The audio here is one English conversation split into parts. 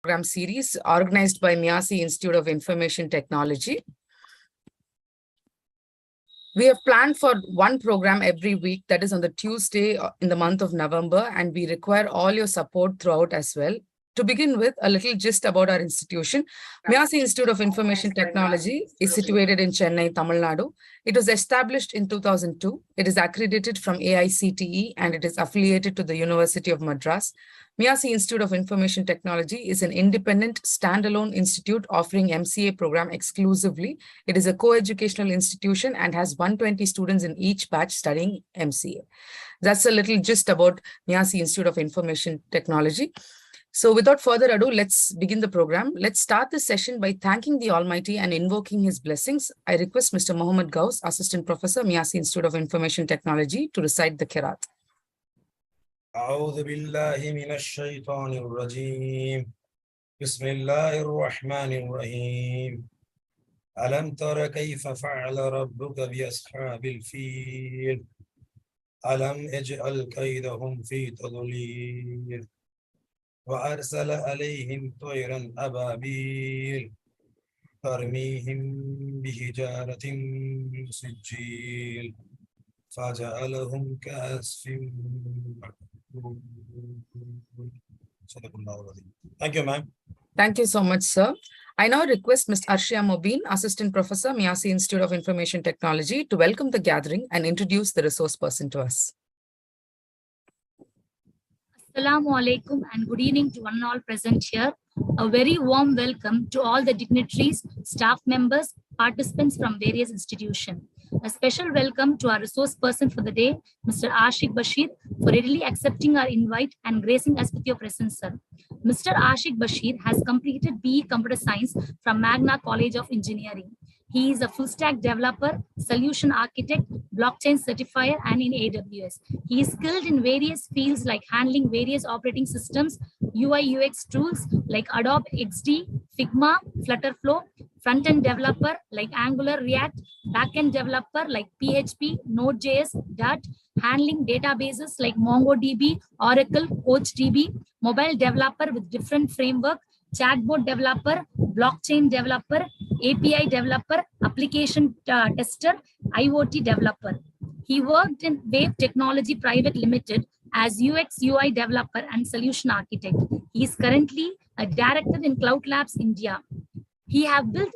program series organized by MAANG Institute of Information Technology. We have planned for one program every week, that is on the Tuesday in the month of November, and we require all your support throughout as well. To begin with, a little gist about our institution. MAANG Institute of Information Technology is situated in Chennai, Tamil Nadu. It was established in 2002. It is accredited from AICTE and it is affiliated to the University of Madras. MAANG Institute of Information Technology is an independent standalone institute offering MCA program exclusively. It is a co-educational institution and has 120 students in each batch studying MCA. That's a little gist about MAANG Institute of Information Technology. So without further ado, let's begin the program. Let's start this session by thanking the Almighty and invoking His blessings. I request Mr. Mohammed Gauss, Assistant Professor, MAANG Institute of Information Technology, to recite the Qiraat. أعوذ بالله من الشيطان الرجيم بسم الله الرحمن الرحيم ألم تر كيف فعل ربك بأصحاب الفيل ألم يجعل كيدهم في تضليل وأرسل عليهم طيرا أبابيل ترميهم بحجارة من سجيل فجعلهم كعصف مأكول. Thank you, ma'am. Thank you so much, sir. I now request Ms. Arshia Mobeen, Assistant Professor, MAANG Institute of Information Technology, to welcome the gathering and introduce the resource person to us. Assalamu alaikum and good evening to one and all present here. A very warm welcome to all the dignitaries, staff members, participants from various institutions. A special welcome to our resource person for the day, Mr.Ashik Basheer, for readily accepting our invite and gracing us with your presence, sir. Mr.Ashik Basheer has completed BE Computer Science from MAANG College of Engineering. He is a full-stack developer, solution architect, blockchain certifier, and in AWS. He is skilled in various fields like handling various operating systems, UI UX tools like Adobe XD, Figma, Flutterflow, front-end developer like Angular, React, back-end developer like PHP, Node.js, Dart, handling databases like MongoDB, Oracle, CoachDB, mobile developer with different framework, chatbot developer, blockchain developer, API developer, application tester, IoT developer. He worked in Wave Technology Private Limited as UX UI developer and solution architect. He is currently a director in Cloudlabs India. He have built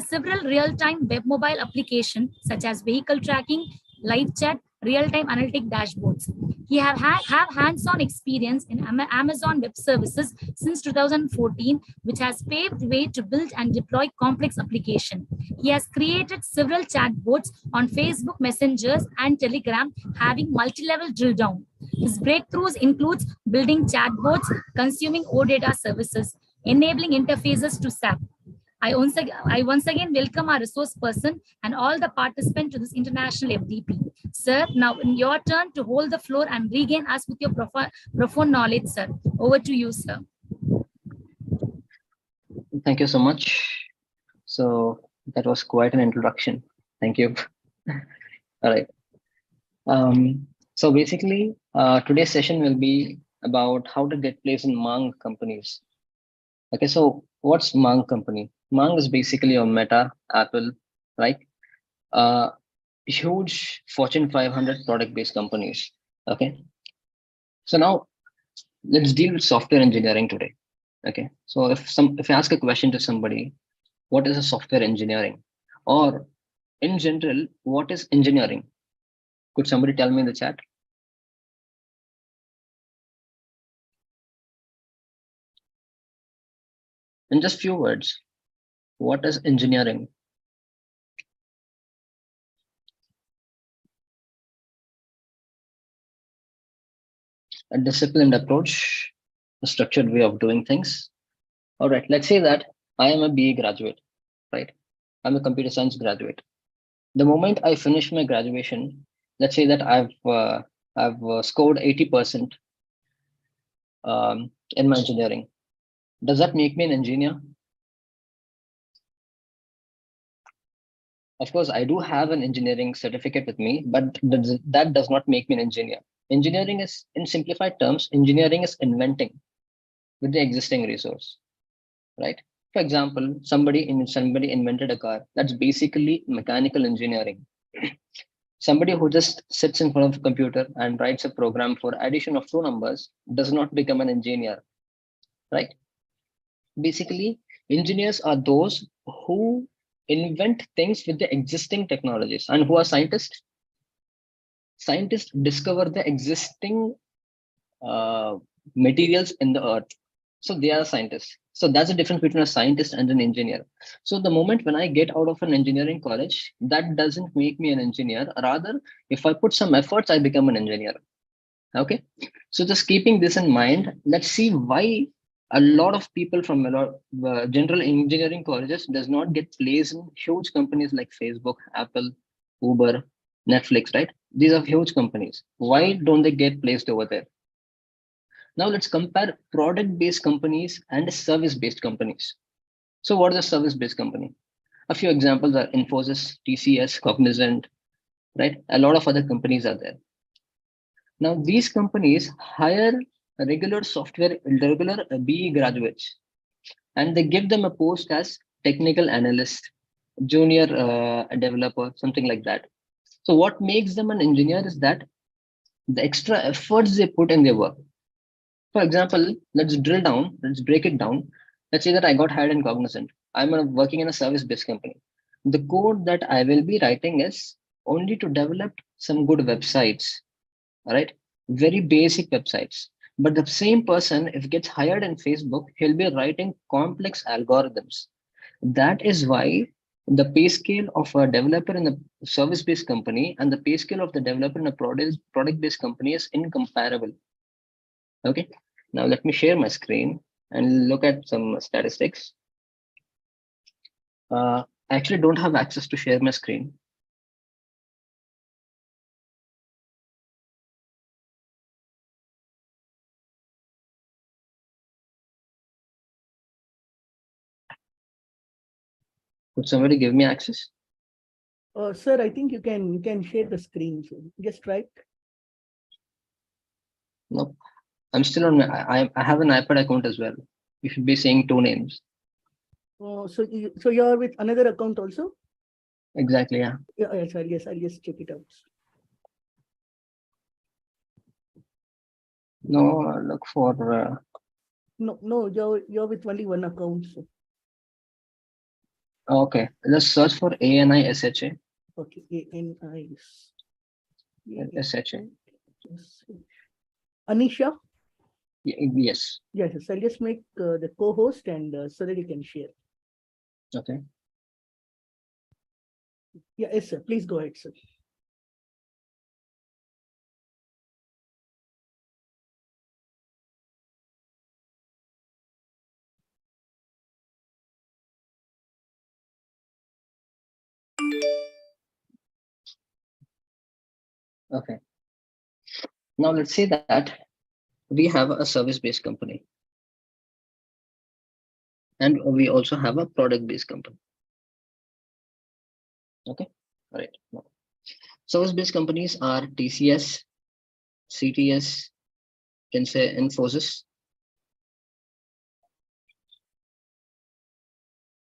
several real-time web mobile applications such as vehicle tracking, live chat, real-time analytic dashboards. He have hands-on experience in Amazon Web Services since 2014, which has paved way to build and deploy complex applications. He has created several chatbots on Facebook Messengers and Telegram, having multi-level drill down. His breakthroughs includes building chatbots, consuming OData services, enabling interfaces to SAP. I once again welcome our resource person and all the participants to this international FDP. Sir, now in your turn to hold the floor and regain us with your profound knowledge, sir. Over to you, sir. Thank you so much. So that was quite an introduction. Thank you. All right. So basically, today's session will be about how to get placed in MAANG companies. Okay, so what's MAANG company? MAANG is basically a Meta, Apple, right? Huge Fortune 500 product-based companies. Okay, so now let's deal with software engineering today. Okay, so if I ask a question to somebody, what is a software engineering, or in general, what is engineering? Could somebody tell me in the chat? In just few words, what is engineering? A disciplined approach, a structured way of doing things. All right, let's say that I am a BA graduate, right? I'm a computer science graduate. The moment I finish my graduation, let's say that I've scored 80% in my engineering. Does that make me an engineer? Of course, I do have an engineering certificate with me, but that does not make me an engineer. Engineering is, in simplified terms, engineering is inventing with the existing resource. right? For example, somebody invented a car. That's basically mechanical engineering. Somebody who just sits in front of a computer and writes a program for addition of two numbers does not become an engineer, right? Basically, engineers are those who invent things with the existing technologies. And who are scientists? Scientists discover the existing materials in the earth. So they are scientists. So that's the difference between a scientist and an engineer. So the moment when I get out of an engineering college, that doesn't make me an engineer. Rather, if I put some efforts, I become an engineer. Okay. So just keeping this in mind, let's see why a lot of people from a lot general engineering colleges does not get placed in huge companies like Facebook, Apple, Uber, Netflix, right? These are huge companies. Why don't they get placed over there? Now let's compare product-based companies and service-based companies. So what is a service-based company? A few examples are Infosys, TCS, Cognizant, right? A lot of other companies are there. Now these companies hire regular BE graduates, and they give them a post as technical analyst, junior developer, something like that. So what makes them an engineer is that the extra efforts they put in their work. For example, let's break it down. Let's say that I got hired in Cognizant. Working in a service-based company. The code that I will be writing is only to develop some good websites, all right? Very basic websites. But the same person, if gets hired in Facebook, he'll be writing complex algorithms. That is why the pay scale of a developer in a service-based company and the pay scale of the developer in a product-based company is incomparable. Okay, now let me share my screen and look at some statistics. I actually don't have access to share my screen. Could somebody give me access? Sir, I think you can share the screen. So just try. No, I'm still on my, I have an iPad account as well. You should be seeing two names. So you're with another account also? Exactly, yeah. Yeah, yes, I'll just check it out. No, look for. No, you're with only one account. So. Okay, let's search for ANISHA. Okay, ANIS. SHA. Anisha? Yes. Yes, I'll just make the co-host and so that you can share. Okay. Yeah, yes, sir. Please go ahead, sir. Okay. Now let's say that we have a service-based company. And we also have a product-based company. Okay, all right. Service-based companies are TCS, CTS, can say Infosys,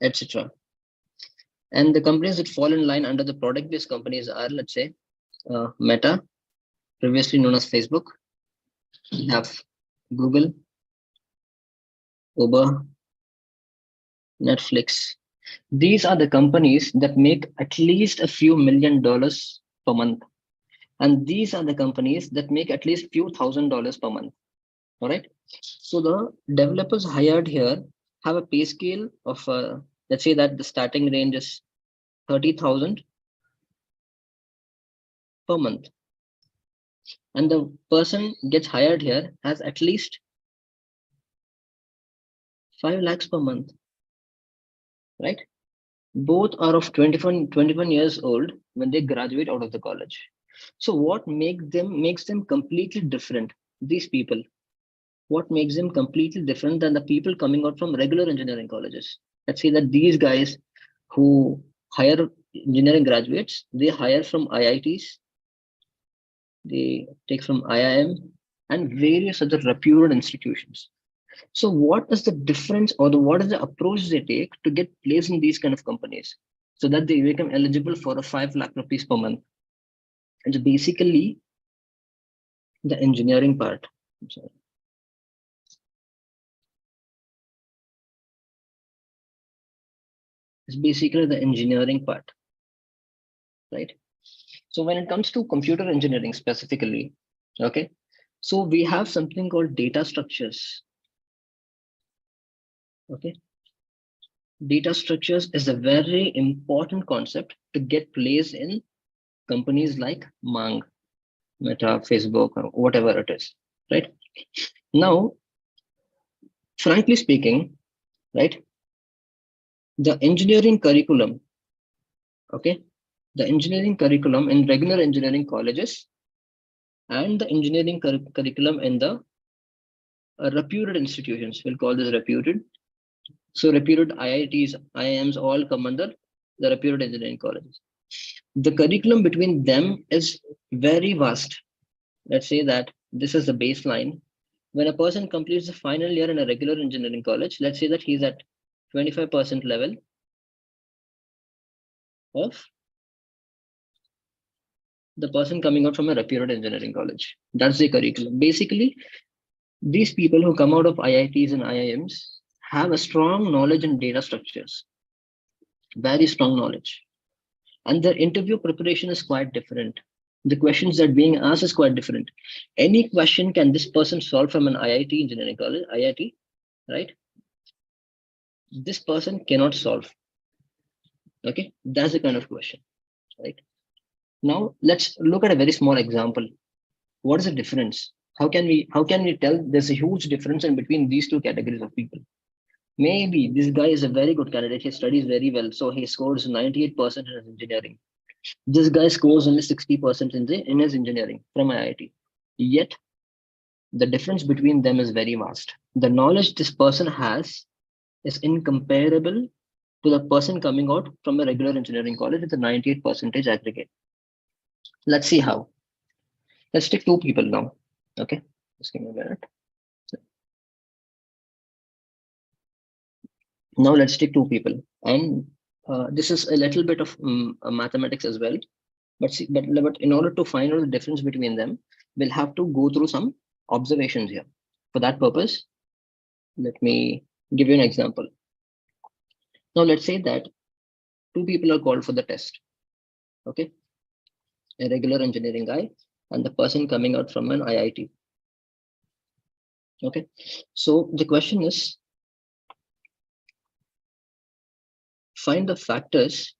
etc. And the companies that fall in line under the product-based companies are, let's say, Meta, previously known as Facebook. We have Google, Uber, Netflix. These are the companies that make at least a few $1 million per month. And these are the companies that make at least few $1,000s per month. All right. So the developers hired here have a pay scale of, let's say that the starting range is 30,000 per month. And the person gets hired here has at least 5 lakhs per month, right? Both are of 21 years old when they graduate out of the college. So what makes them completely different? These people, what makes them completely different than the people coming out from regular engineering colleges? Let's say that these guys who hire engineering graduates, they hire from IITs, they take from IIM and various other reputed institutions. So what is the difference, or what is the approach they take to get placed in these kind of companies so that they become eligible for a 5 lakh rupees per month? It's basically the engineering part. I'm sorry. It's basically the engineering part, right? So when it comes to computer engineering specifically, okay, so we have something called data structures. Okay, data structures is a very important concept to get placed in companies like MAANG, Meta, Facebook, or whatever it is, right? Now, frankly speaking, right, the engineering curriculum, okay, the engineering curriculum in regular engineering colleges and the engineering curriculum in the reputed institutions, we'll call this reputed. So reputed IITs, IIMs all come under the reputed engineering colleges. The curriculum between them is very vast. Let's say that this is the baseline. When a person completes the final year in a regular engineering college, let's say that he's at 25% level of the person coming out from a reputed engineering college. That's the curriculum. Basically, these people who come out of IITs and IIMs have a strong knowledge in data structures, very strong knowledge. And their interview preparation is quite different. The questions that are being asked is quite different. Any question can this person solve from an IIT engineering college, IIT, right? This person cannot solve. Okay, that's the kind of question, right? Now let's look at a very small example. What is the difference? How can we tell there's a huge difference in between these two categories of people? Maybe this guy is a very good candidate. He studies very well, so he scores 98% in his engineering. This guy scores only 60% in his engineering from IIT. Yet the difference between them is very vast. The knowledge this person has is incomparable to the person coming out from a regular engineering college with a 98% aggregate. Let's see how. Let's take two people now. Okay, just give me a minute. Now let's take two people, and this is a little bit of mathematics as well. But in order to find out the difference between them, we'll have to go through some observations here. For that purpose, let me give you an example. Now let's say that two people are called for the test. Okay, a regular engineering guy and the person coming out from an IIT. Okay, so the question is, find the factors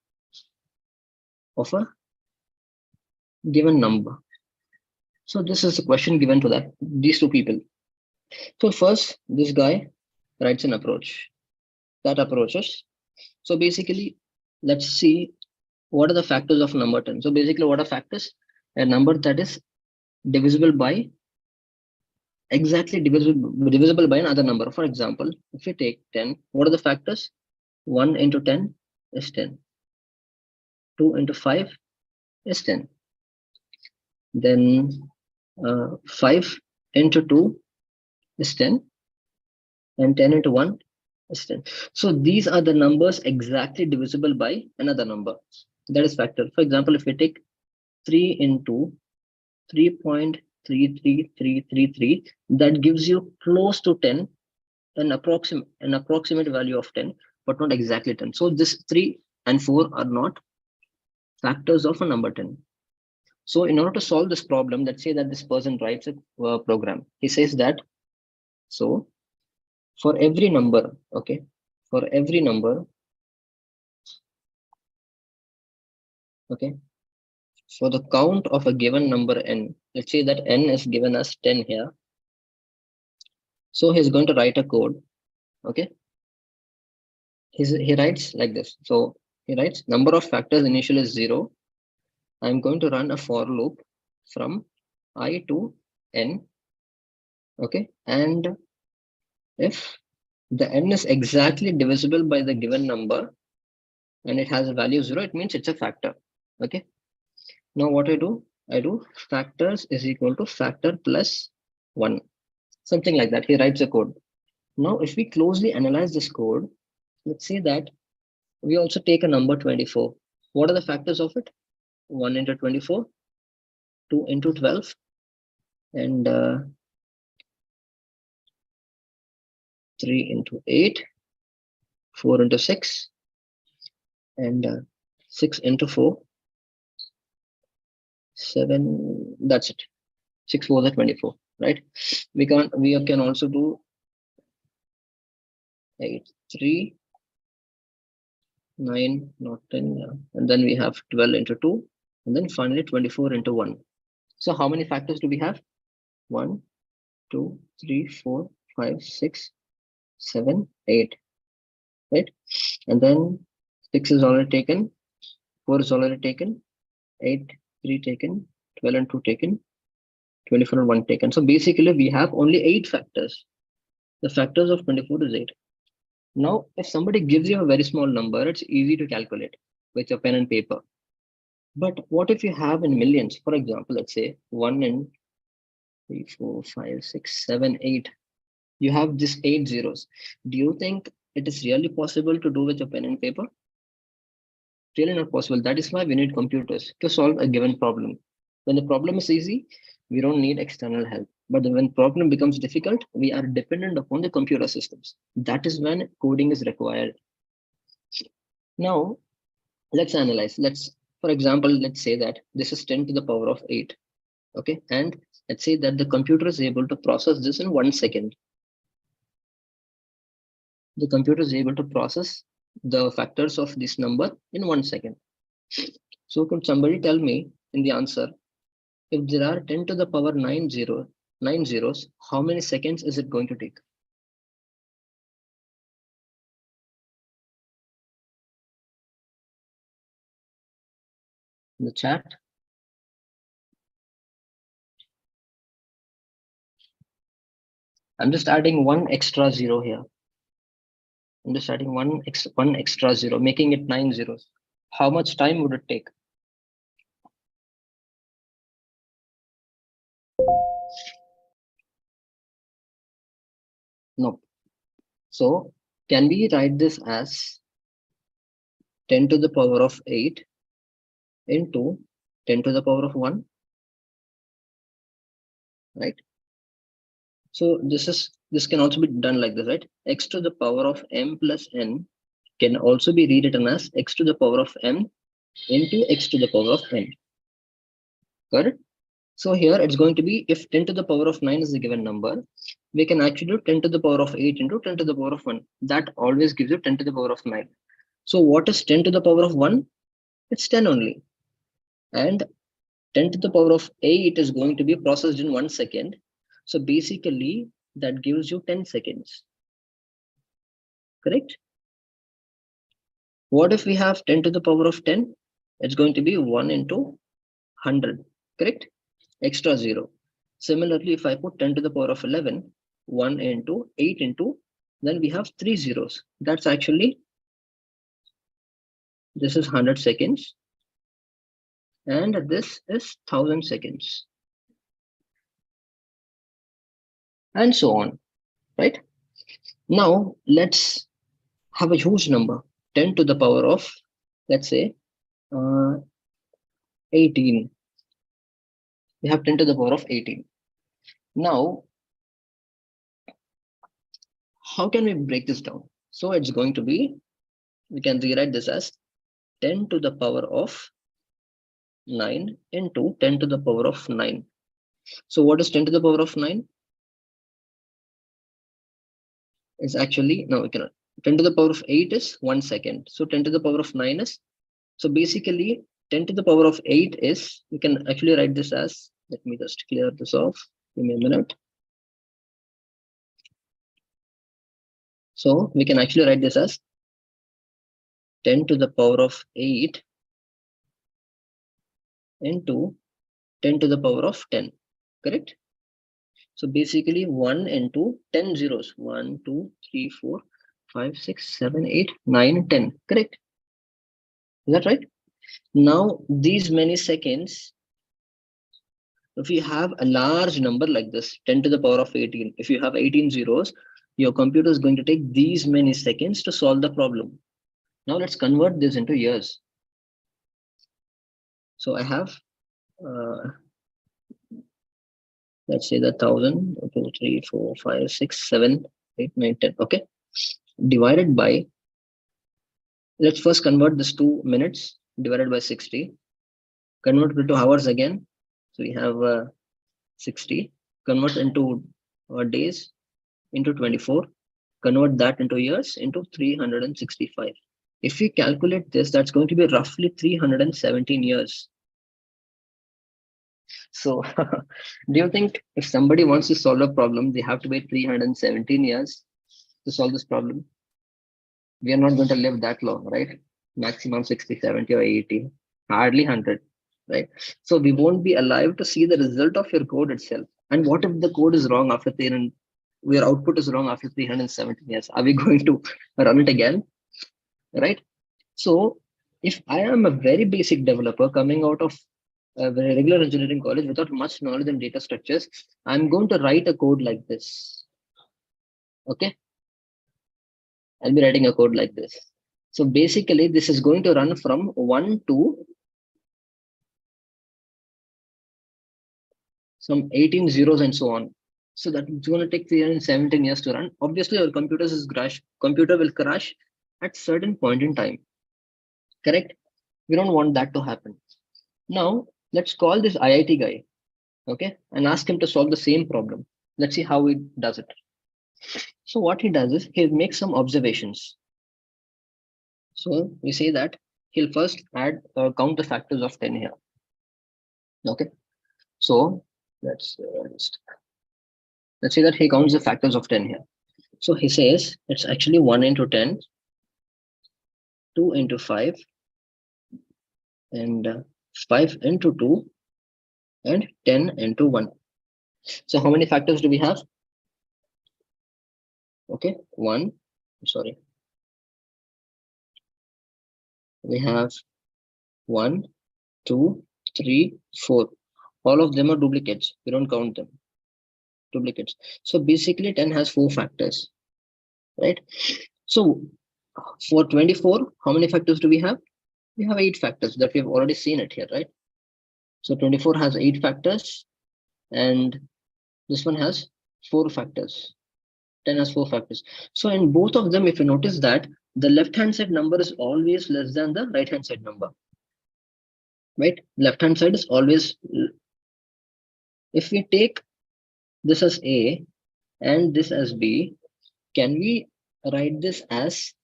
of a given number. So this is the question given to these two people. So first, this guy writes an approach. That approaches. So basically, let's see what are the factors of number 10. So basically, what are factors? A number that is divisible by divisible by another number. For example, if we take 10, what are the factors? 1 into 10 is 10. 2 into 5 is 10. Then 5 into 2 is 10. And 10 into 1 is 10. So these are the numbers exactly divisible by another number. That is factor. For example, if we take 3 into 3.33333, that gives you close to 10, an approximate value of 10, but not exactly 10. So this 3 and 4 are not factors of a number 10. So in order to solve this problem, let's say that this person writes a program. He says that, so for every number, okay, for every number, okay, for the count of a given number n, let's say that n is given as 10 here. So he's going to write a code, okay. He writes like this. So he writes number of factors initial is 0. I'm going to run a for loop from I to n, okay, and if the n is exactly divisible by the given number and it has a value 0, it means it's a factor. Okay. Now what I do factors is equal to factor plus 1, something like that. He writes a code. Now, if we closely analyze this code, let's say that we also take a number 24. What are the factors of it? 1 into 24, 2 into 12, and 3 into 8, 4 into 6, and 6 into 4, 7. That's it. 6 4 is 24, right? We can also do 8 3 9 not 10, yeah. And then we have 12 into 2, and then finally 24 into 1. So how many factors do we have? 1 2 3 4 5 6 7 8, right? And then 6 is already taken, 4 is already taken, 8 3 taken, 12 and 2 taken, 24 and 1 taken. So basically we have only 8 factors. The factors of 24 is 8. Now, if somebody gives you a very small number, it's easy to calculate with your pen and paper. But what if you have in millions? For example, let's say 1 in 3, 4, 5, 6, 7, 8. You have this 8 zeros. Do you think it is really possible to do with your pen and paper? Really not possible. That is why we need computers to solve a given problem. When the problem is easy, we don't need external help. But when problem becomes difficult, we are dependent upon the computer systems. That is when coding is required. Now, let's analyze. For example, let's say that this is 10 to the power of 8. Okay, and let's say that the computer is able to process this in 1 second. The computer is able to process the factors of this number in 1 second. So could somebody tell me in the answer, if there are 10 to the power 9 zeros, how many seconds is it going to take? In the chat. I'm just adding one extra zero here. I'm just adding one extra zero, making it 9 zeros. How much time would it take? No. So can we write this as 10 to the power of 8 into 10 to the power of 1? Right? So this can also be done like this, right? X to the power of m plus n can also be rewritten as x to the power of m into x to the power of n. Got it? So here it's going to be, if 10 to the power of 9 is the given number, we can actually do 10 to the power of 8 into 10 to the power of 1. That always gives you 10 to the power of 9. So what is 10 to the power of 1? It's 10 only. And 10 to the power of 8 is going to be processed in 1 second. So basically that gives you 10 seconds. Correct? What if we have 10 to the power of 10? It's going to be 1 into 100. Correct? Extra 0. Similarly, if I put 10 to the power of 11, 1 into 8 into, then we have 3 zeros. That's actually, this is 100 seconds. And this is 1000 seconds. And so on, right? Now, let's have a huge number, 10 to the power of, let's say, 18. We have 10 to the power of 18. Now, how can we break this down? So it's going to be, we can rewrite this as 10 to the power of 9 into 10 to the power of 9. So what is 10 to the power of 9? It's actually, no, we cannot. 10 to the power of 8 is 1 second. So 10 to the power of 9 is, so basically 10 to the power of 8 is, we can actually write this as, let me just clear this off. Give me a minute. So we can actually write this as 10 to the power of 8 into 10 to the power of 10, correct? So basically 1 into 10 zeros, 1, 2, 3, 4, 5, 6, 7, 8, 9, 10, correct? Is that right? Now, these many seconds, if you have a large number like this, 10 to the power of 18, if you have 18 zeros, Your computer is going to take these many seconds to solve the problem. Now let's convert this into years. So I have, let's say 1,000, 2, 3, 4, 5, 6, 7, 8, 9, 10. Okay. Divided by, let's first convert this to minutes divided by 60. Convert it to hours again. So we have 60. Convert into days into 24. Convert that into years into 365. If we calculate this, that's going to be roughly 317 years. So do you think if somebody wants to solve a problem, they have to wait 317 years to solve this problem? We are not going to live that long, right? Maximum 60, 70 or 80, hardly 100, right? So we won't be alive to see the result of your code itself. And what if the code is wrong after 300, your output is wrong after 317 years? Are we going to run it again, right? So if I am a very basic developer coming out of a very regular engineering college without much knowledge in data structures, I'm going to write a code like this. Okay. I'll be writing a code like this. So basically, this is going to run from 1 to some 18 zeros and so on. So that it's going to take 317 years to run. Obviously, our computer will crash at certain point in time. Correct? We don't want that to happen. Now, let's call this IIT guy, okay, and ask him to solve the same problem. Let's see how he does it. So what he does is he'll make some observations. So we say that he'll first add count the factors of 10 here. Okay. So let's say that he counts the factors of 10 here. So he says it's actually 1 into 10, 2 into 5, and 5 into 2, and 10 into 1. So how many factors do we have? Okay, we have 1, 2, 3, 4. All of them are duplicates. We don't count them. Duplicates. So basically 10 has 4 factors, right? So for 24, how many factors do we have? We have 8 factors that we have already seen it here, right? So 24 has 8 factors, and this one has 4 factors. 10 has 4 factors. So in both of them, if you notice that the left-hand side number is always less than the right-hand side number, right? Left-hand side is always, if we take this as A and this as B, can we write this as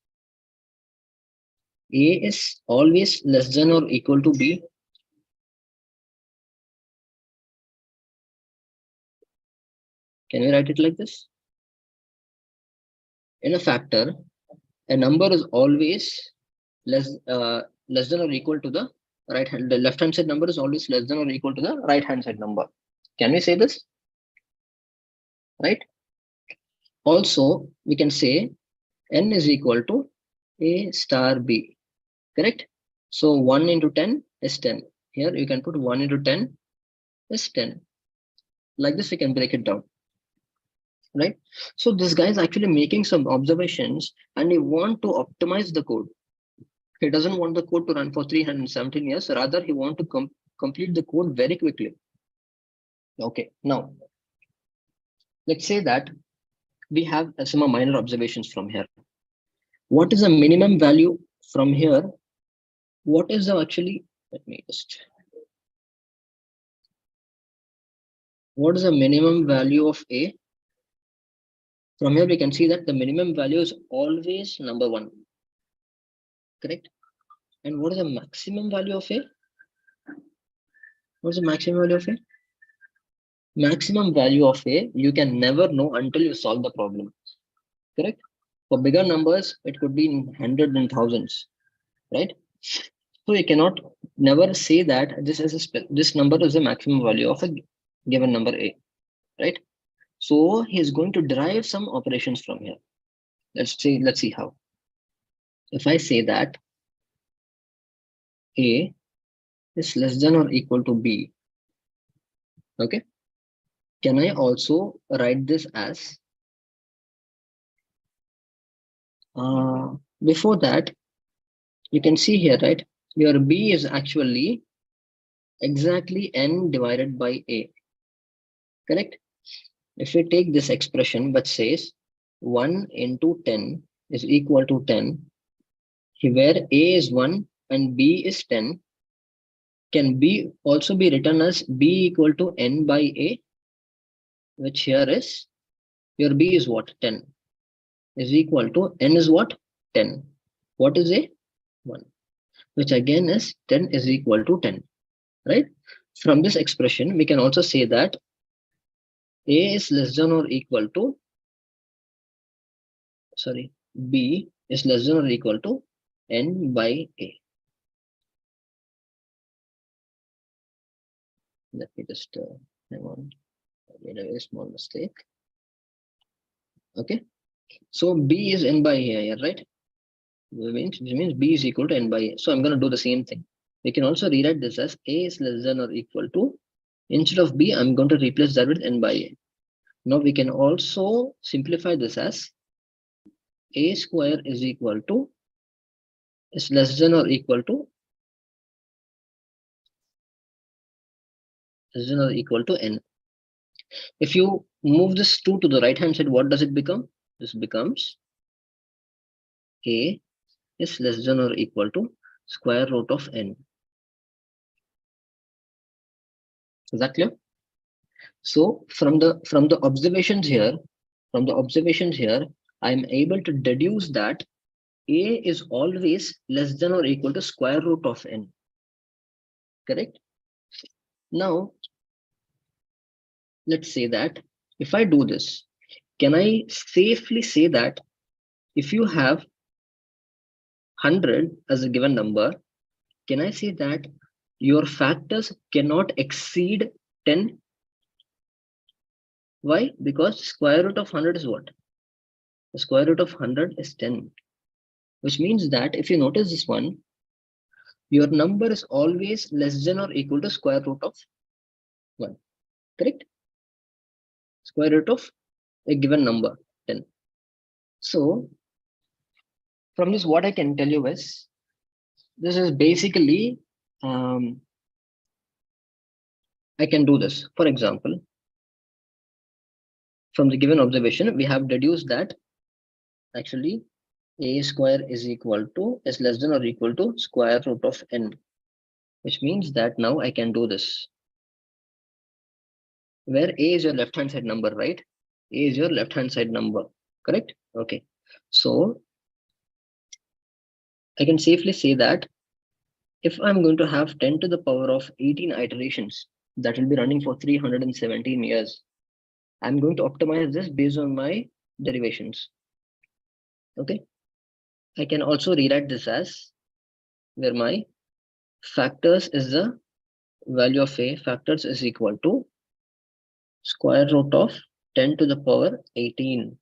A is always less than or equal to B? Can we write it like this? In a factor, a number is always less than or equal to the right hand. The left hand side number is always less than or equal to the right hand side number. Can we say this? Right? Also, we can say n is equal to A star B. Correct? So 1 into 10 is 10. Here you can put 1 into 10 is 10. Like this, we can break it down. Right? So this guy is actually making some observations and he wants to optimize the code. He doesn't want the code to run for 317 years. Rather, he wants to complete the code very quickly. Okay, now let's say that we have some minor observations from here. What is the minimum value from here? What is the actually, let me just, what is the minimum value of A? From here, we can see that the minimum value is always number 1. Correct? And what is the maximum value of A? What is the maximum value of A? Maximum value of A, you can never know until you solve the problem. Correct? For bigger numbers, it could be in hundreds and thousands, right? So you cannot never say that this number is the maximum value of a given number A, right? So he's going to derive some operations from here. Let's see how. If I say that A is less than or equal to B, okay? Can I also write this as Before that, you can see here, right? Your B is actually exactly n divided by A, correct? If we take this expression which says 1 into 10 is equal to 10, where A is 1 and B is 10, can B also be written as B equal to n by A, which here is, your B is what? 10 is equal to n is what? 10. What is A? 1, which again is 10 is equal to 10, right? From this expression, we can also say that A is less than or equal to, sorry, B is less than or equal to n by A. Let me just hang on. I made a very small mistake. Okay, so B is n by A here, right? Which means B is equal to n by A. So I'm going to do the same thing. We can also rewrite this as A is less than or equal to, instead of B, I'm going to replace that with n by A. Now we can also simplify this as A square is equal to, is less than or equal to, less than or equal to n. If you move this 2 to the right hand side, what does it become? This becomes A is less than or equal to square root of n. Is that clear? So from the observations here, I'm able to deduce that A is always less than or equal to square root of n. Correct? Now, let's say that if I do this, can I safely say that if you have 100 as a given number, can I say that your factors cannot exceed 10? Why? Because square root of 100 is what? The square root of 100 is 10, which means that if you notice this one, your number is always less than or equal to square root of 1, correct? Square root of a given number, 10. So from this, what I can tell you is, this is basically, I can do this. For example, from the given observation, we have deduced that actually A square is equal to, is less than or equal to square root of n, which means that now I can do this, where A is your left hand side number, right? A is your left hand side number, correct? Okay, so I can safely say that if I'm going to have 10 to the power of 18 iterations that will be running for 317 years, I'm going to optimize this based on my derivations. Okay, I can also rewrite this as where my factors is the value of A, factors is equal to square root of 10 to the power 18.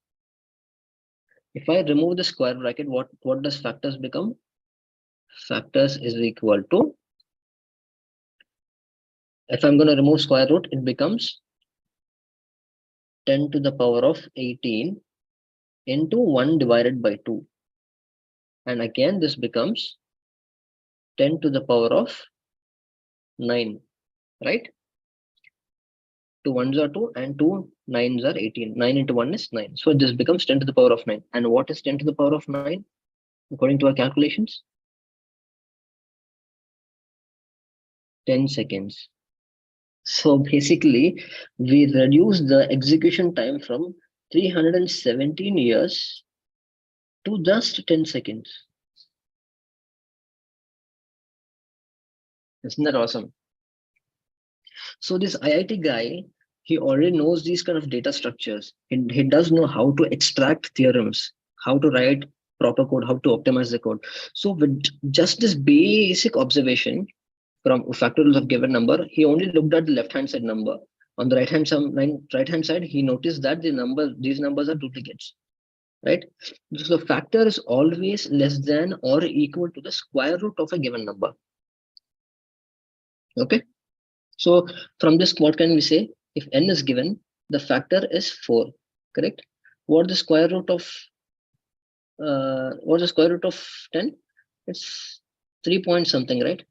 If I remove the square bracket, what does factors become? Factors is equal to, if I'm going to remove square root, it becomes 10 to the power of 18 into 1 divided by 2. And again, this becomes 10 to the power of 9, right? 2 ones are 2 and 2 nines are 18. 9 into 1 is 9. So this becomes 10 to the power of 9. And what is 10 to the power of 9? According to our calculations, 10 seconds. So basically, we reduce the execution time from 317 years to just 10 seconds. Isn't that awesome? So this IIT guy, he already knows these kind of data structures. He does know how to extract theorems, how to write proper code, how to optimize the code. So with just this basic observation from factorials of given number, he only looked at the left-hand side number. On the right-hand side, he noticed that these numbers are duplicates, right? So the factor is always less than or equal to the square root of a given number. Okay. So from this, what can we say? If n is given, the factor is 4, correct? What the square root of what's the square root of 10? It's 3 point something, right?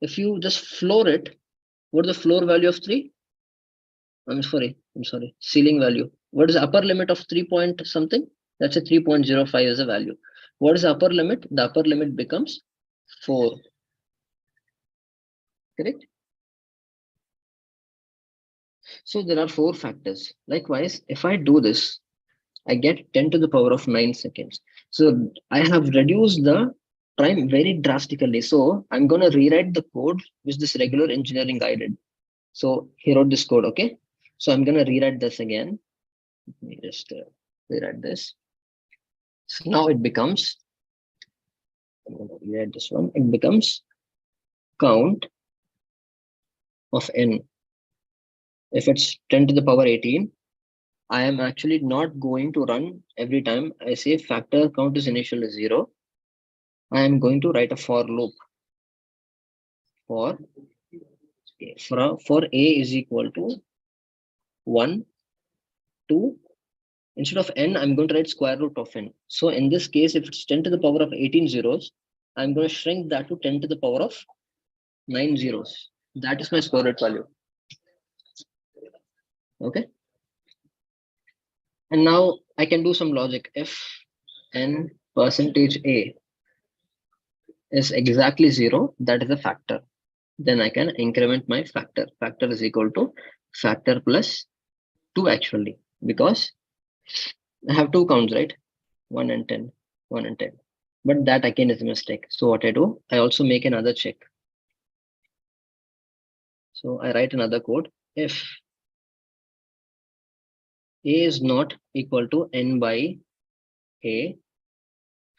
If you just floor it, what is the floor value of 3? I'm sorry, ceiling value. What is the upper limit of 3 point something? That's a 3.05 is a value. What is the upper limit? The upper limit becomes 4. Correct? So there are 4 factors. Likewise, if I do this, I get 10 to the power of 9 seconds. So I have reduced the time very drastically. So I'm going to rewrite the code which this regular engineering guy did. So he wrote this code, okay? So I'm going to rewrite this again. Let me just rewrite this. So now it becomes, I'm going to rewrite this one. It becomes count of n. If it's 10 to the power 18, I am actually not going to run every time I say factor count is initial is 0. I am going to write a for loop for a is equal to 1, 2. Instead of n, I'm going to write square root of n. So in this case, if it's 10 to the power of 18 zeros, I'm going to shrink that to 10 to the power of 9 zeros. That is my square root value. Okay. And now I can do some logic. If n percentage a is exactly 0, that is a factor. Then I can increment my factor. Factor is equal to factor plus 2 actually, because I have 2 counts, right? 1 and 10, 1 and 10. But that again is a mistake. So what I do, I also make another check. So I write another code. If a is not equal to n by a,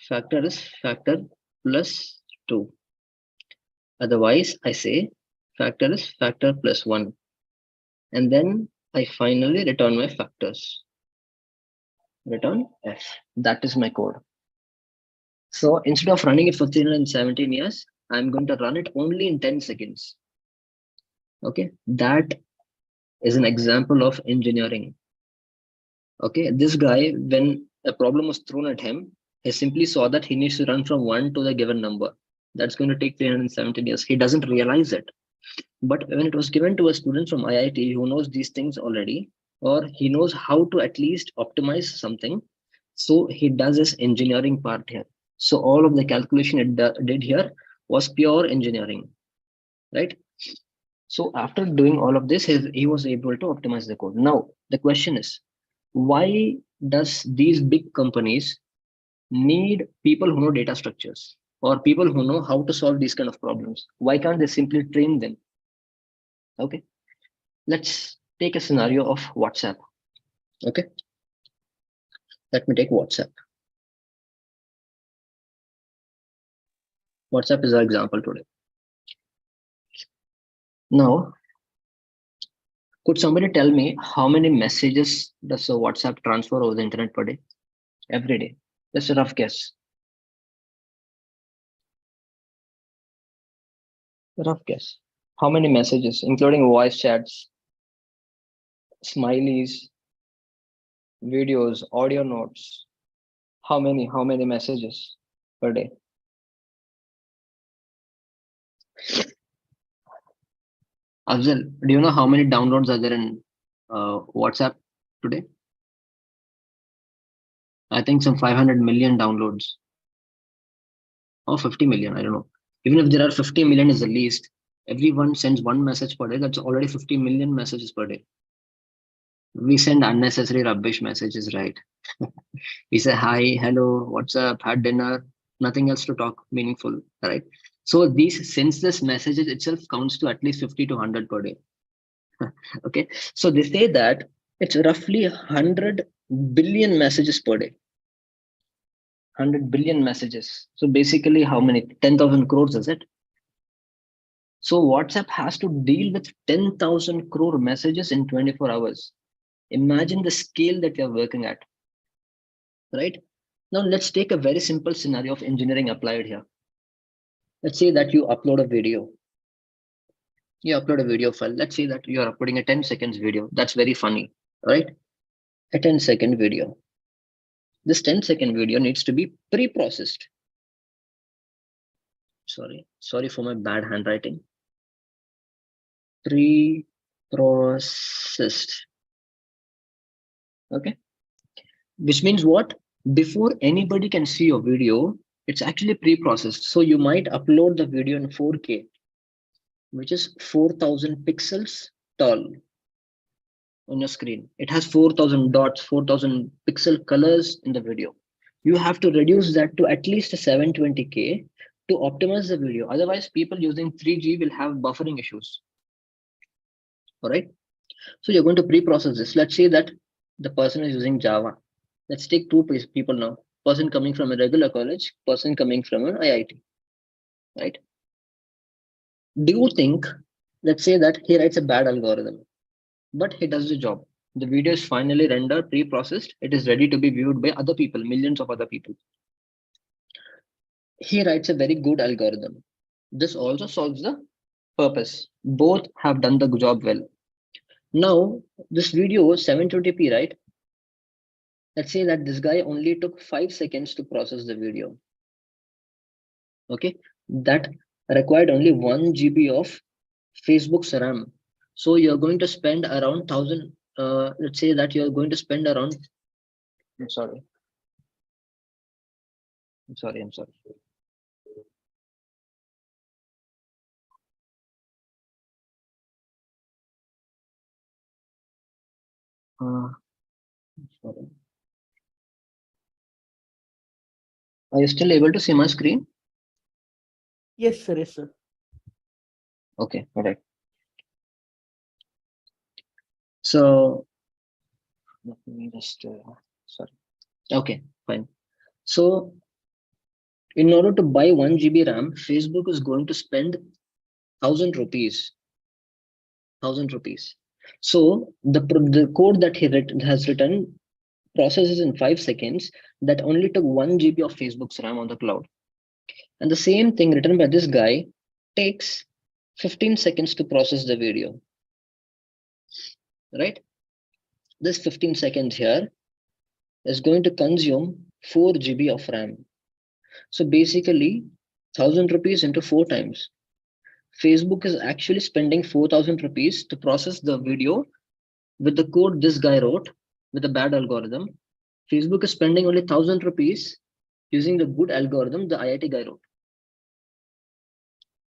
factor is factor plus 2. Otherwise, I say factor is factor plus 1. And then I finally return my factors. Return f. That is my code. So instead of running it for 317 years, I'm going to run it only in 10 seconds. Okay, that is an example of engineering. Okay, this guy, when a problem was thrown at him, he simply saw that he needs to run from 1 to the given number. That's going to take 317 years. He doesn't realize it. But when it was given to a student from IIT who knows these things already, or he knows how to at least optimize something, so he does his engineering part here. So all of the calculation it did here was pure engineering, right? So after doing all of this, he was able to optimize the code. Now, the question is, why does these big companies need people who know data structures or people who know how to solve these kind of problems? Why can't they simply train them? Okay, let's take a scenario of WhatsApp. Okay, let me take WhatsApp. WhatsApp is our example today. Now, could somebody tell me how many messages does a WhatsApp transfer over the internet per day? Every day. Just a rough guess. Rough guess. How many messages, including voice chats, smileys, videos, audio notes? How many messages per day? Afzal, do you know how many downloads are there in WhatsApp today? I think some 500 million downloads. Or 50 million, I don't know. Even if there are 50 million is the least, everyone sends one message per day. That's already 50 million messages per day. We send unnecessary rubbish messages, right? We say hi, hello, what's up, had dinner, nothing else to talk meaningful, right? So these senseless messages itself counts to at least 50 to 100 per day. Okay, so they say that it's roughly 100 billion messages per day. 100 billion messages. So basically, how many? 10,000 crores, is it? So WhatsApp has to deal with 10,000 crore messages in 24 hours. Imagine the scale that you're working at, right? Now let's take a very simple scenario of engineering applied here. Let's say that you upload a video. You upload a video file. Let's say that you're uploading a 10 seconds video. That's very funny, right? A 10-second video. This 10-second video needs to be pre-processed. Sorry for my bad handwriting. Pre-processed. Okay. Which means what? Before anybody can see your video, it's actually pre-processed. So you might upload the video in 4K, which is 4,000 pixels tall on your screen. It has 4,000 dots, 4,000 pixel colors in the video. You have to reduce that to at least 720K to optimize the video. Otherwise, people using 3G will have buffering issues. All right. So you're going to pre-process this. Let's say that the person is using Java. Let's take two people now. Person coming from a regular college, person coming from an IIT. Right? Do you think, let's say that he writes a bad algorithm, but he does the job. The video is finally rendered, pre-processed. It is ready to be viewed by other people, millions of other people. He writes a very good algorithm. This also solves the purpose. Both have done the job well. Now, this video is 720p, right? Let's say that this guy only took 5 seconds to process the video. Okay, that required only 1 GB of Facebook's RAM. So you're going to spend around 1,000. Let's say that you're going to spend around. I'm sorry. Sorry. Are you still able to see my screen? Yes, sir. Yes, sir. Okay, all right. So let me just sorry. Okay, fine. So in order to buy 1 GB RAM, Facebook is going to spend 1,000 rupees. 1,000 rupees. So the code that he has written processes in 5 seconds that only took 1 GB of Facebook's RAM on the cloud. And the same thing written by this guy takes 15 seconds to process the video. Right? This 15 seconds here is going to consume 4 GB of RAM. So basically 1,000 rupees into 4 times. Facebook is actually spending 4,000 rupees to process the video with the code this guy wrote with a bad algorithm. Facebook is spending only 1,000 rupees using the good algorithm the IIT guy wrote.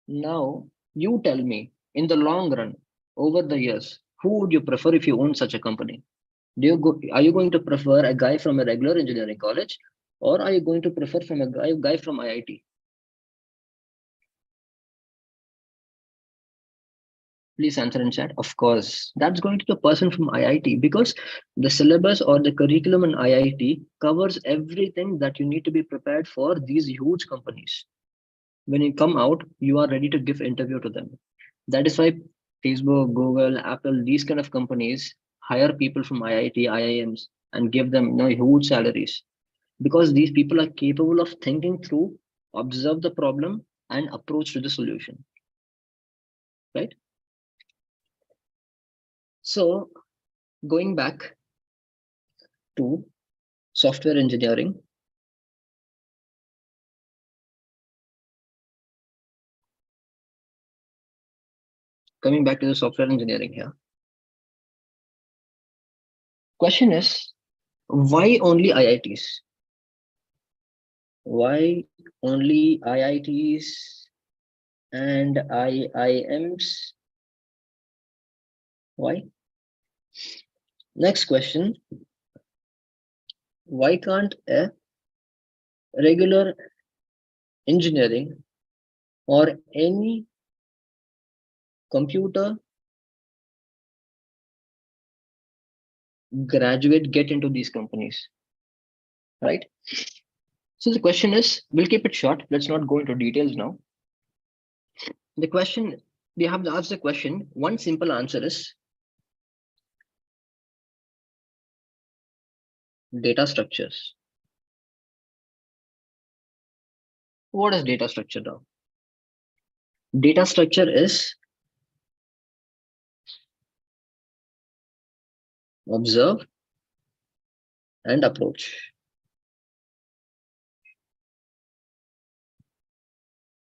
Now, you tell me, in the long run, over the years, who would you prefer if you own such a company? Are you going to prefer a guy from a regular engineering college, or are you going to prefer from a guy from IIT? Please answer in chat. Of course, that's going to be a person from IIT, because the syllabus or the curriculum in IIT covers everything that you need to be prepared for these huge companies. When you come out, you are ready to give interview to them. That is why Facebook, Google, Apple, these kind of companies hire people from IIT, IIMs, and give them huge salaries, because these people are capable of thinking through, observe the problem, and approach to the solution. Right? So going back to software engineering, coming back to the software engineering here. Question is, why only IITs? Why only IITs and IIMs? Why? Next question. Why can't a regular engineering or any computer graduate get into these companies? Right? So the question is, we'll keep it short. Let's not go into details now. The question, we have to ask the question. One simple answer is data structures. What is data structure now? Data structure is observe and approach.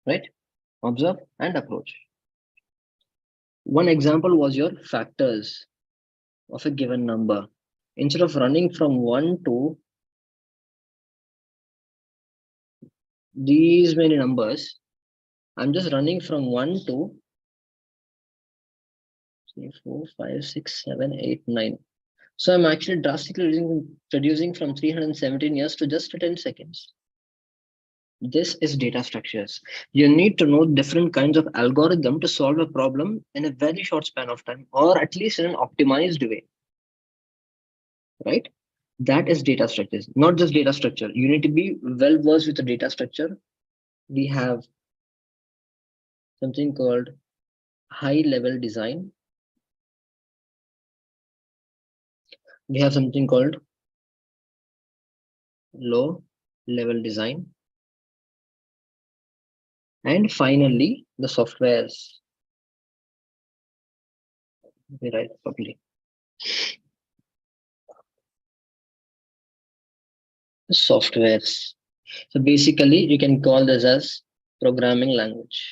right? Observe and approach. One example was your factors of a given number. Instead of running from 1 to these many numbers, I'm just running from 1 to 3, 4, 5, 6, 7, 8, 9. So I'm actually drastically reducing from 317 years to just 10 seconds. This is data structures. You need to know different kinds of algorithm to solve a problem in a very short span of time, or at least in an optimized way, right? That is data structures, not just data structure. You need to be well versed with the data structure. We have something called high level design. We have something called low level design. And finally, the softwares. Let me write it properly. The softwares. So basically, you can call this as programming language,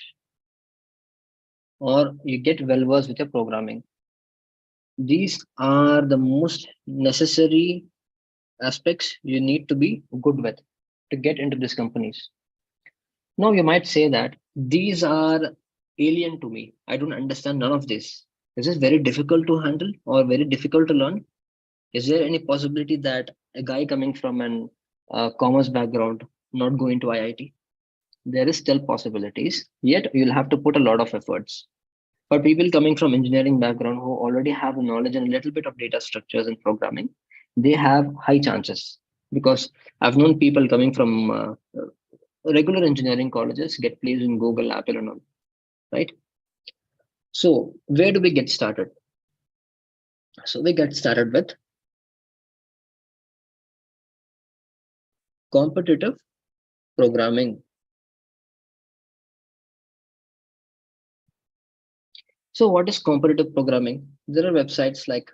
or you get well versed with your programming. These are the most necessary aspects you need to be good with to get into these companies. Now, you might say that these are alien to me. I don't understand none of this. Is this very difficult to handle or very difficult to learn? Is there any possibility that a guy coming from an commerce background not going to IIT? There is still possibilities, yet you'll have to put a lot of efforts. For people coming from engineering background who already have knowledge and a little bit of data structures and programming, they have high chances, because I've known people coming from regular engineering colleges get placed in Google, Apple, and all, right? So where do we get started? So we get started with competitive programming. So what is competitive programming? There are websites like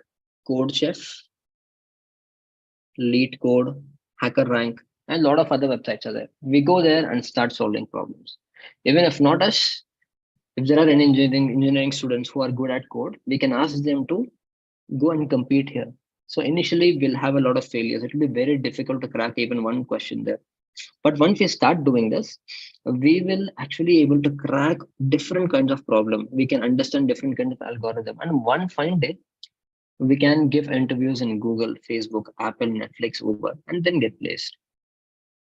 CodeChef, LeetCode, HackerRank, and a lot of other websites are there. We go there and start solving problems. Even if not us, if there are any engineering students who are good at code, we can ask them to go and compete here. So initially we'll have a lot of failures. It will be very difficult to crack even one question there. But once we start doing this, we will actually able to crack different kinds of problem. We can understand different kinds of algorithm. And one fine day, we can give interviews in Google, Facebook, Apple, Netflix, Uber, and then get placed,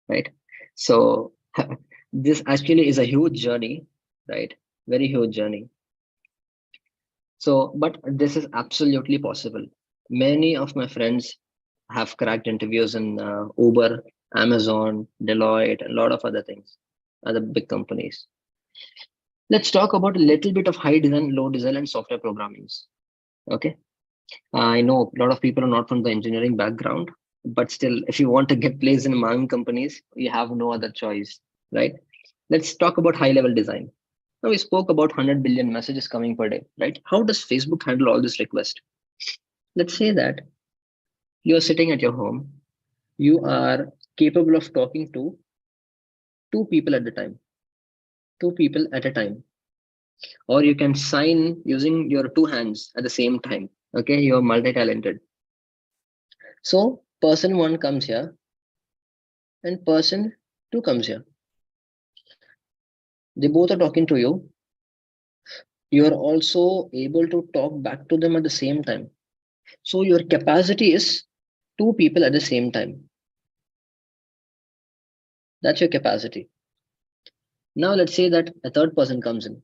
right? So this actually is a huge journey, right? Very huge journey. So, but this is absolutely possible. Many of my friends have cracked interviews in Uber, Amazon, Deloitte, and a lot of other things, other big companies. Let's talk about a little bit of high design, low design, and software programmings. Okay. I know a lot of people are not from the engineering background, but still, if you want to get placed in MAANG companies, you have no other choice, right? Let's talk about high level design. Now we spoke about 100 billion messages coming per day, right? How does Facebook handle all this request? Let's say that you're sitting at your home, you are capable of talking to two people at a time, or you can sign using your two hands at the same time. Okay, you're multi-talented. So person one comes here and person two comes here. They both are talking to you. You are also able to talk back to them at the same time. So your capacity is two people at the same time. That's your capacity. Now let's say that a third person comes in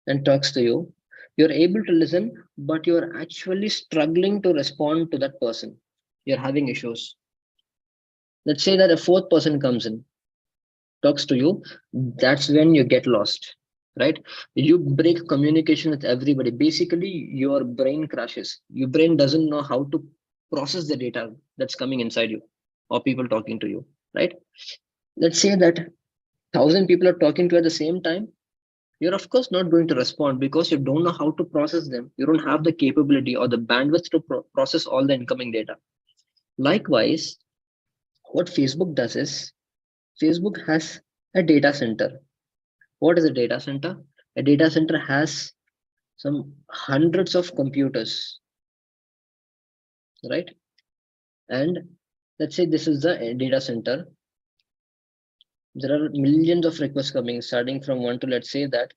and talks to you. You're able to listen, but you're actually struggling to respond to that person. You're having issues. Let's say that a fourth person comes in, talks to you. That's when you get lost, right? You break communication with everybody. Basically, your brain crashes. Your brain doesn't know how to process the data that's coming inside you or people talking to you, right? Let's say that 1,000 people are talking to you at the same time. You're of course not going to respond because you don't know how to process them. You don't have the capability or the bandwidth to process all the incoming data. Likewise, what Facebook does is Facebook has A data center. What is a data center? A data center has some hundreds of computers, right? And let's say this is the data center. There are millions of requests coming, starting from 1 to, let's say that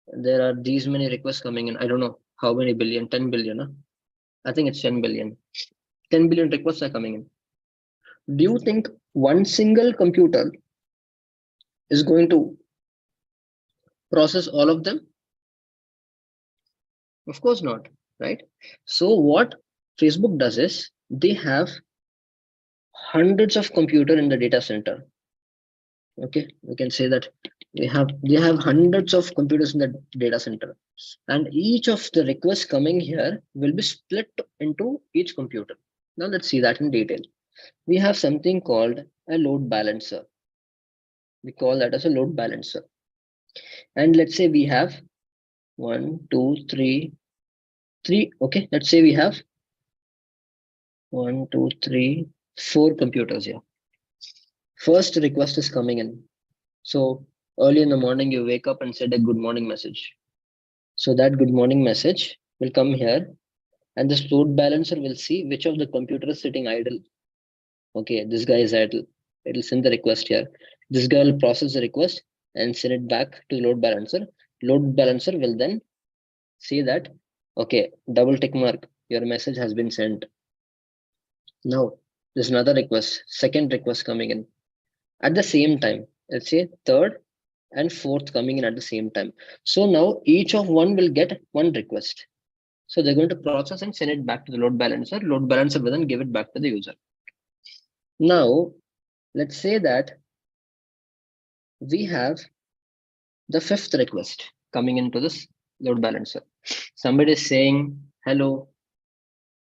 there are these many requests coming in. I don't know how many billion, 10 billion. Huh? I think it's 10 billion. 10 billion requests are coming in. Do you think one single computer is going to process all of them? Of course not, right? So what Facebook does is they have hundreds of computers in the data center. Okay, we can say that they have hundreds of computers in the data center, and each of the requests coming here will be split into each computer. Now let's see that in detail. We have something called a load balancer. We call that as a load balancer. And let's say we have 1, 2, 3. Okay, let's say we have 1, 2, 3, 4 computers here. First request is coming in. So early in the morning, you wake up and send a good morning message. So that good morning message will come here, and this load balancer will see which of the computer is sitting idle. Okay, this guy is idle. It will send the request here. This guy will process the request and send it back to the load balancer. Load balancer will then see that, okay, double tick mark, your message has been sent. Now there's another request, second request coming in at the same time. Let's say third and fourth coming in at the same time. So now each of one will get one request. So they're going to process and send it back to the load balancer. Load balancer will then give it back to the user. Now let's say that we have the fifth request coming into this load balancer. Somebody is saying hello.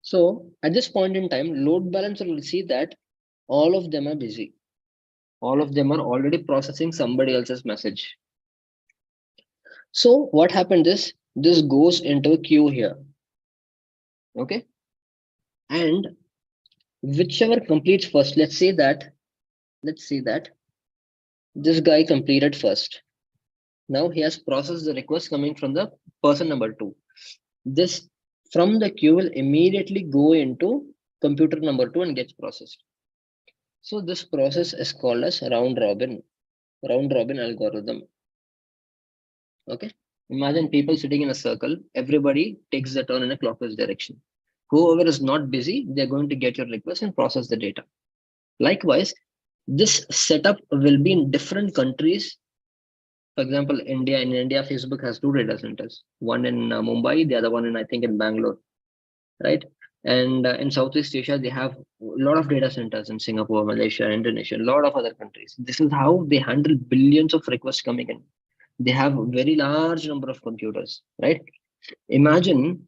So at this point in time, load balancer will see that all of them are busy. All of them are already processing somebody else's message. So what happened is this goes into a queue here. Okay. And whichever completes first, let's say that this guy completed first. Now he has processed the request coming from the person number 2. This from the queue will immediately go into computer number 2 and gets processed. So this process is called as round robin algorithm. Okay. Imagine people sitting in a circle, everybody takes the turn in a clockwise direction. Whoever is not busy, they're going to get your request and process the data. Likewise, this setup will be in different countries. For example, in India, Facebook has 2 data centers, one in Mumbai, the other one in, I think, in Bangalore, right? And in Southeast Asia, they have a lot of data centers in Singapore, Malaysia, Indonesia, a lot of other countries. This is how they handle billions of requests coming in. They have a very large number of computers, right? Imagine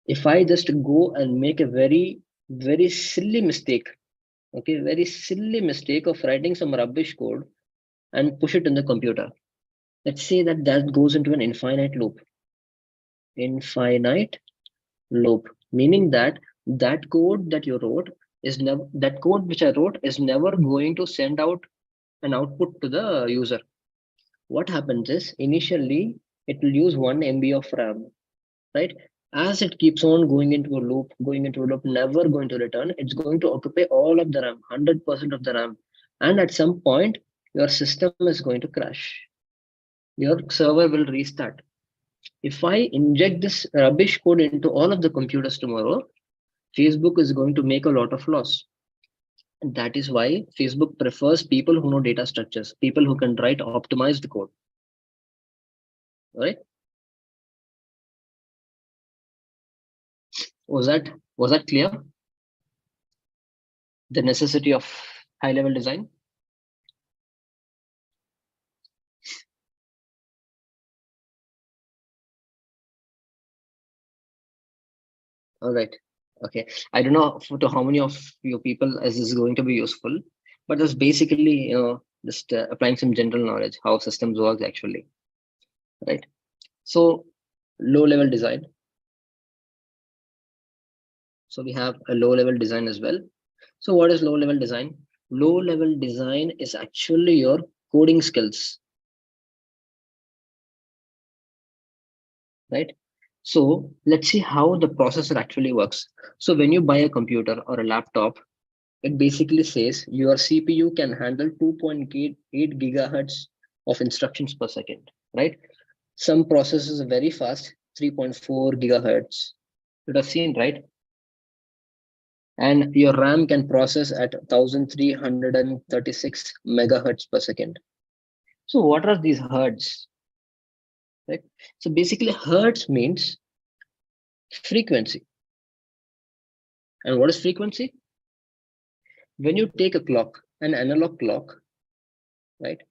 if I just go and make a very, very silly mistake, okay, very silly mistake of writing some rubbish code and push it in the computer. Let's say that goes into an infinite loop. Infinite loop, meaning that code that you wrote is never, that code which I wrote is never going to send out an output to the user. What happens is initially it will use 1 MB of RAM, right? As it keeps on going into a loop, never going to return, it's going to occupy all of the RAM, 100% of the RAM. And at some point, your system is going to crash. Your server will restart. If I inject this rubbish code into all of the computers tomorrow, Facebook is going to make a lot of loss. And that is why Facebook prefers people who know data structures, people who can write optimized code. All right? Was that clear? The necessity of high-level design? All right. Okay. I don't know to how many of you people is this going to be useful, but it's basically, just applying some general knowledge, how systems work actually, right? So low-level design. So we have a low-level design as well. So what is low-level design? Low-level design is actually your coding skills, right? So let's see how the processor actually works. So when you buy a computer or a laptop, it basically says your CPU can handle 2.8 gigahertz of instructions per second, right? Some processors are very fast, 3.4 gigahertz. You would have seen, right? And your RAM can process at 1336 megahertz per second. So what are these hertz? Right? So basically hertz means frequency. And what is frequency? When you take a clock, an analog clock, right?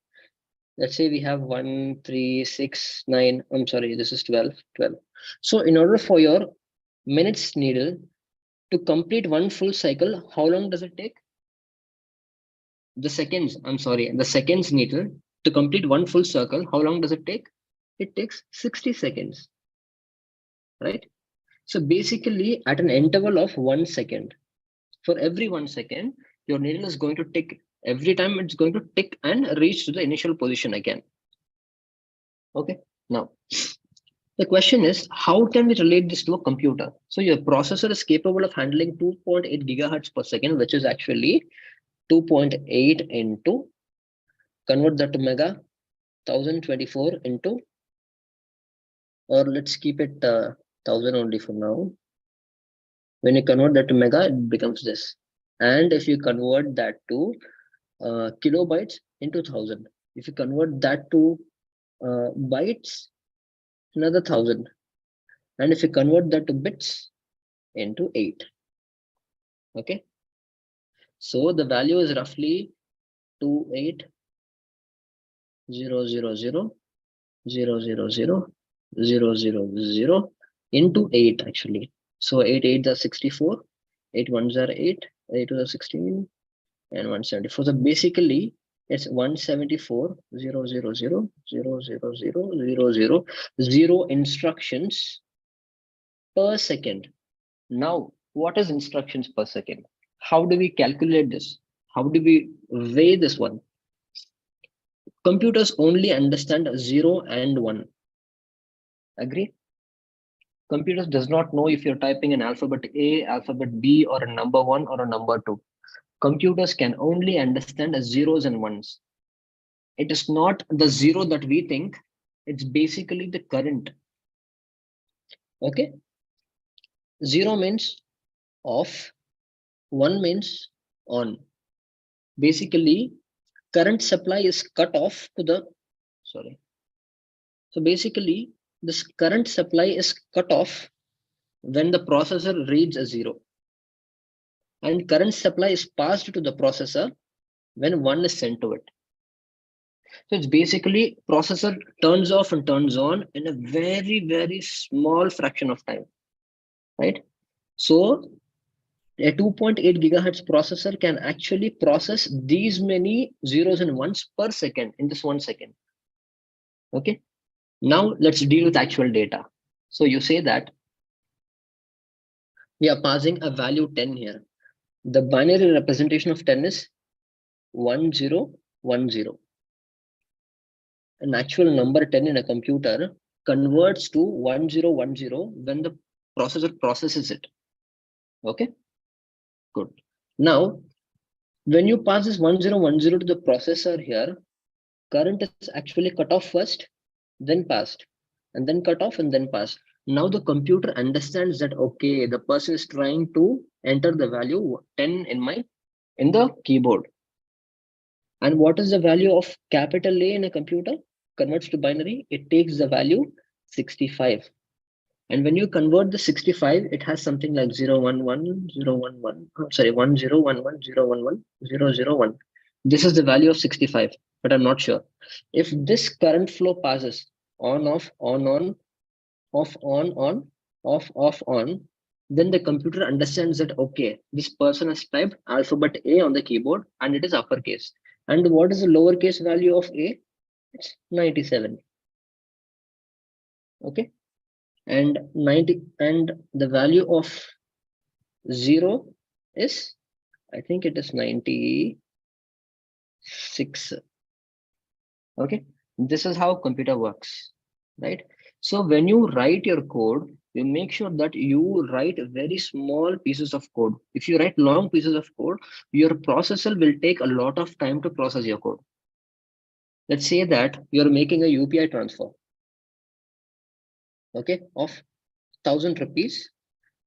Let's say we have 1, 3, 6, 9. I'm sorry, this is 12. So in order for your minutes needle to complete one full cycle, how long does it take? The seconds needle to complete one full circle, how long does it take? It takes 60 seconds, right? So basically at an interval of 1 second, for every 1 second, your needle is going to tick. Every time it's going to tick and reach to the initial position again. Okay, now the question is, how can we relate this to a computer? So your processor is capable of handling 2.8 gigahertz per second, which is actually 2.8 into, convert that to mega, 1024 into, or let's keep it 1000 only for now. When you convert that to mega, it becomes this. And if you convert that to kilobytes into 1000, if you convert that to bytes, another 1000. And if you convert that to bits, into 8. Okay. So the value is roughly 28,000,000,000,000 into 8 actually. So 8 8s are 64, 8 1s are 8, 8 2s are 16, and 174. So basically it's 174,000,000,000,000 instructions per second. Now, what is instructions per second? How do we calculate this? How do we weigh this one? Computers only understand 0 and 1. Agree? Computers does not know if you're typing an alphabet A, alphabet B, or a number 1 or a number 2. Computers can only understand zeros and ones. It is not the zero that we think, it's basically the current. Okay? 0 means off, 1 means on. Basically, current supply is cut off to the, sorry. So basically, this current supply is cut off when the processor reads a 0. And current supply is passed to the processor when 1 is sent to it. So it's basically processor turns off and turns on in a very, very small fraction of time, right? So a 2.8 gigahertz processor can actually process these many zeros and ones per second in this 1 second. Okay. Now let's deal with actual data. So you say that we are passing a value 10 here. The binary representation of 10 is 1010. An actual number 10 in a computer converts to 1010 when the processor processes it. Okay, good. Now, when you pass this 1010 to the processor here, current is actually cut off first, then passed, and then cut off and then passed. Now the computer understands that, okay, the person is trying to enter the value 10 in the keyboard. And what is the value of capital A in a computer? Converts to binary, it takes the value 65. And when you convert the 65, it has something like 011, 011, sorry, 1011, 011, 001. This is the value of 65, but I'm not sure. If this current flow passes on, off, on, off, on, off, on, then the computer understands that, okay, this person has typed alphabet A on the keyboard and it is uppercase. And what is the lowercase value of A? It's 97. Okay. And 90, and the value of 0 is, I think it is 96. Okay, this is how computer works, right? So when you write your code, you make sure that you write very small pieces of code. If you write long pieces of code, your processor will take a lot of time to process your code. Let's say that you're making a UPI transfer, okay, of 1,000 rupees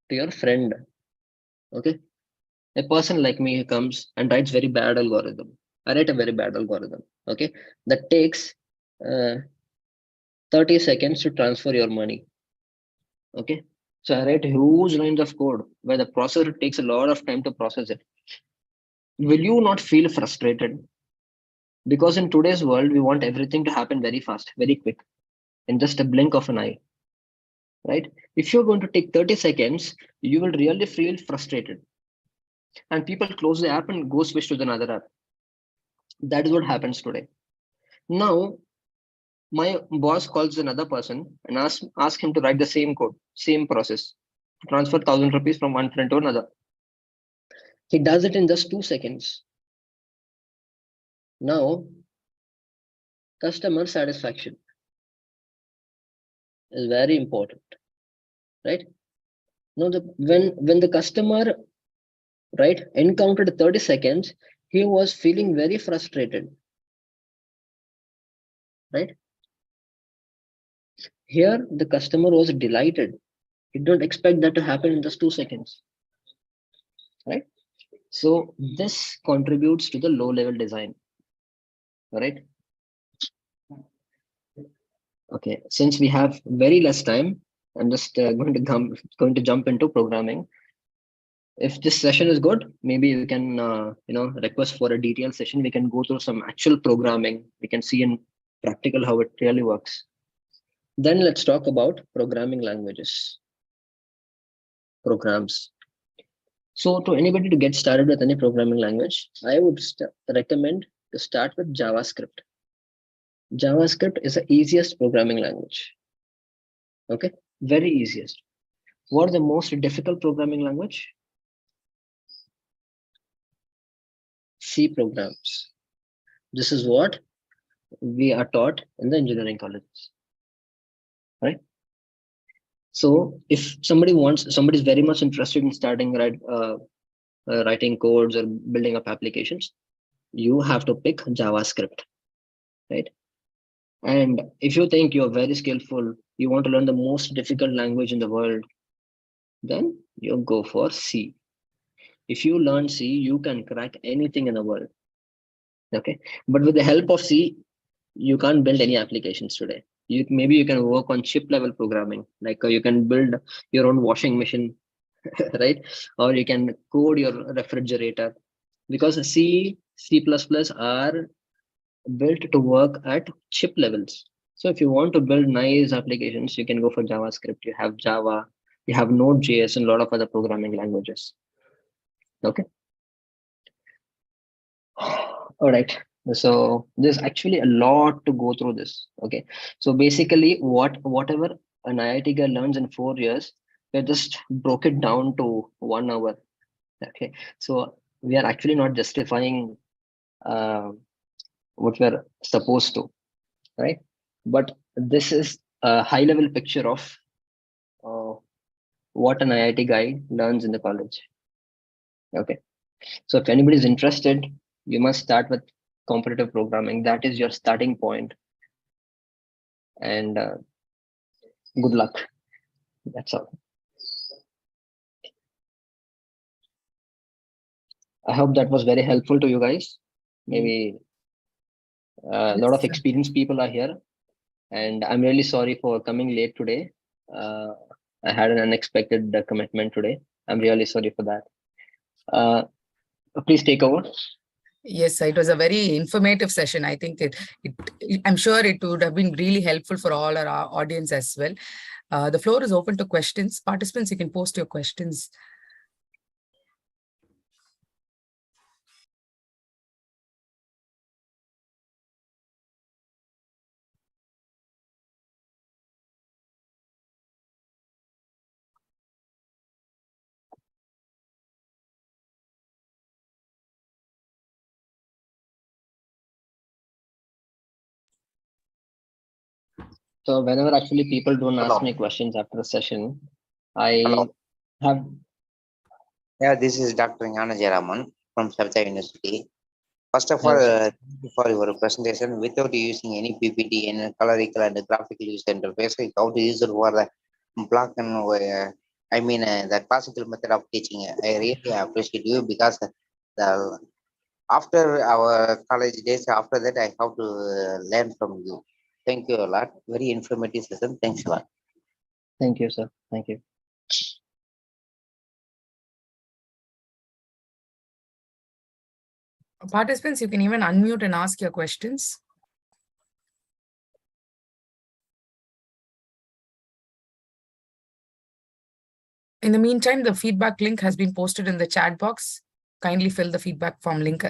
to your friend. Okay, a person like me who comes and writes very bad algorithm. I write a very bad algorithm. Okay, that takes uh, 30 seconds to transfer your money. Okay, so I write huge lines of code where the processor takes a lot of time to process it. Will you not feel frustrated? Because in today's world, we want everything to happen very fast, very quick, in just a blink of an eye, right? If you're going to take 30 seconds, you will really feel frustrated. And people close the app and go switch to another app. That is what happens today. Now, my boss calls another person and ask him to write the same code, same process, transfer 1,000 rupees from one friend to another. He does it in just 2 seconds. Now, customer satisfaction is very important, right? Now, when the customer, right, encountered 30 seconds, he was feeling very frustrated, right? Here, the customer was delighted. He don't expect that to happen in just 2 seconds, right? So this contributes to the low-level design, right? Okay, since we have very less time, I'm just going to jump into programming. If this session is good, maybe you can request for a detailed session. We can go through some actual programming. We can see in practical how it really works. Then let's talk about programming languages, programs. So to anybody to get started with any programming language, I would recommend to start with JavaScript. JavaScript is the easiest programming language. Okay, very easiest. What is the most difficult programming language? C programs. This is what we are taught in the engineering colleges, right? So if somebody is very much interested in starting writing codes or building up applications, you have to pick JavaScript, right? And if you think you're very skillful, you want to learn the most difficult language in the world, then you go for C. If you learn C, you can crack anything in the world. Okay, but with the help of C, you can't build any applications today. Maybe you can work on chip level programming, like you can build your own washing machine, right? Or you can code your refrigerator, because C++ are built to work at chip levels. So if you want to build nice applications, you can go for JavaScript. You have Java, you have Node.js, and a lot of other programming languages. Okay. All right. So there's actually a lot to go through this. Okay. So basically, whatever an IIT guy learns in 4 years, we just broke it down to 1 hour. Okay. So we are actually not justifying uh, what we're supposed to, right? But this is a high level picture of uh, what an IIT guy learns in the college. Okay. So if anybody is interested, you must start with competitive programming. That is your starting point. And good luck. That's all. I hope that was very helpful to you guys. Maybe a lot of Yes, experienced people are here. And I'm really sorry for coming late today. Uh, I had an unexpected commitment today. I'm really sorry for that. Please take over. Yes, it was a very informative session. I think I'm sure it would have been really helpful for all our audience as well. The floor is open to questions. Participants, you can post your questions. So whenever actually people don't ask Hello. me questions after a session, I Hello. have Yeah, this is Dr. Jnana Jayaraman from Savitha University. First of all, Hello, sir. thank you for your presentation. Without using any PPT and colorical and graphical user interface, how to use it for the block and the classical method of teaching. I really appreciate you because the after our college days, after that, I have to learn from you. Thank you a lot. Very informative session. Thanks a lot. Thank you, sir. Thank you. Participants, you can even unmute and ask your questions. In the meantime, the feedback link has been posted in the chat box. Kindly fill the feedback form link.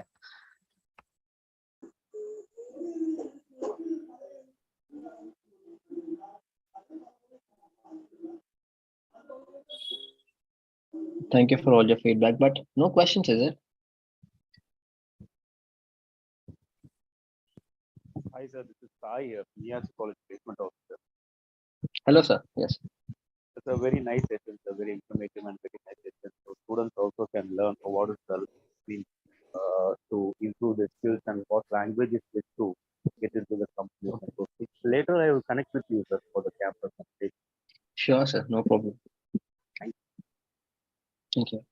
Thank you for all your feedback, but no questions, is it? Hi, sir. This is Sai here, MAANG College Placement Officer. Hello, sir. Yes. It's a very nice session, a very informative and very nice session. So students also can learn what is the means to improve their skills and what languages they to get into the company. So later, I will connect with you, sir, for the campus update. Sure, sir. No problem. Thank you. Thank you.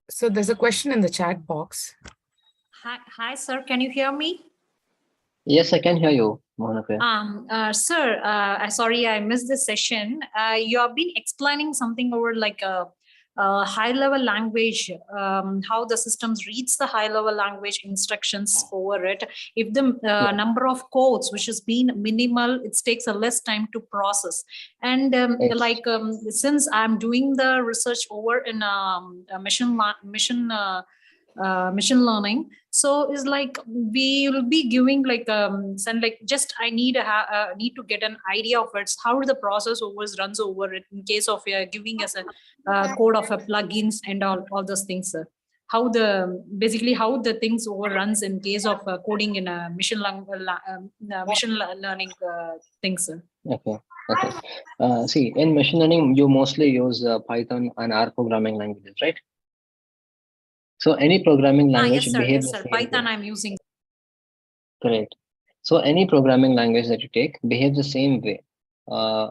So there's a question in the chat box. Hi, sir. Can you hear me? Yes, I can hear you, Mohanaka. Sir, sorry, I missed this session. You have been explaining something over like a high-level language, how the systems reads the high-level language instructions over it. If the number of codes, which has been minimal, it takes a less time to process. And since I'm doing the research over in machine learning, so it's like we will be giving like just I need to get an idea of it, how the process always runs over it in case of giving us a code of a plugins and all those things, sir. How basically how the things overruns in case of coding in a machine learning things, sir. Okay. Okay. See, in machine learning, you mostly use Python and R programming languages, right? So any programming language Yes, behaves sir. the same Python way. I'm using. Correct. So any programming language that you take behaves the same way,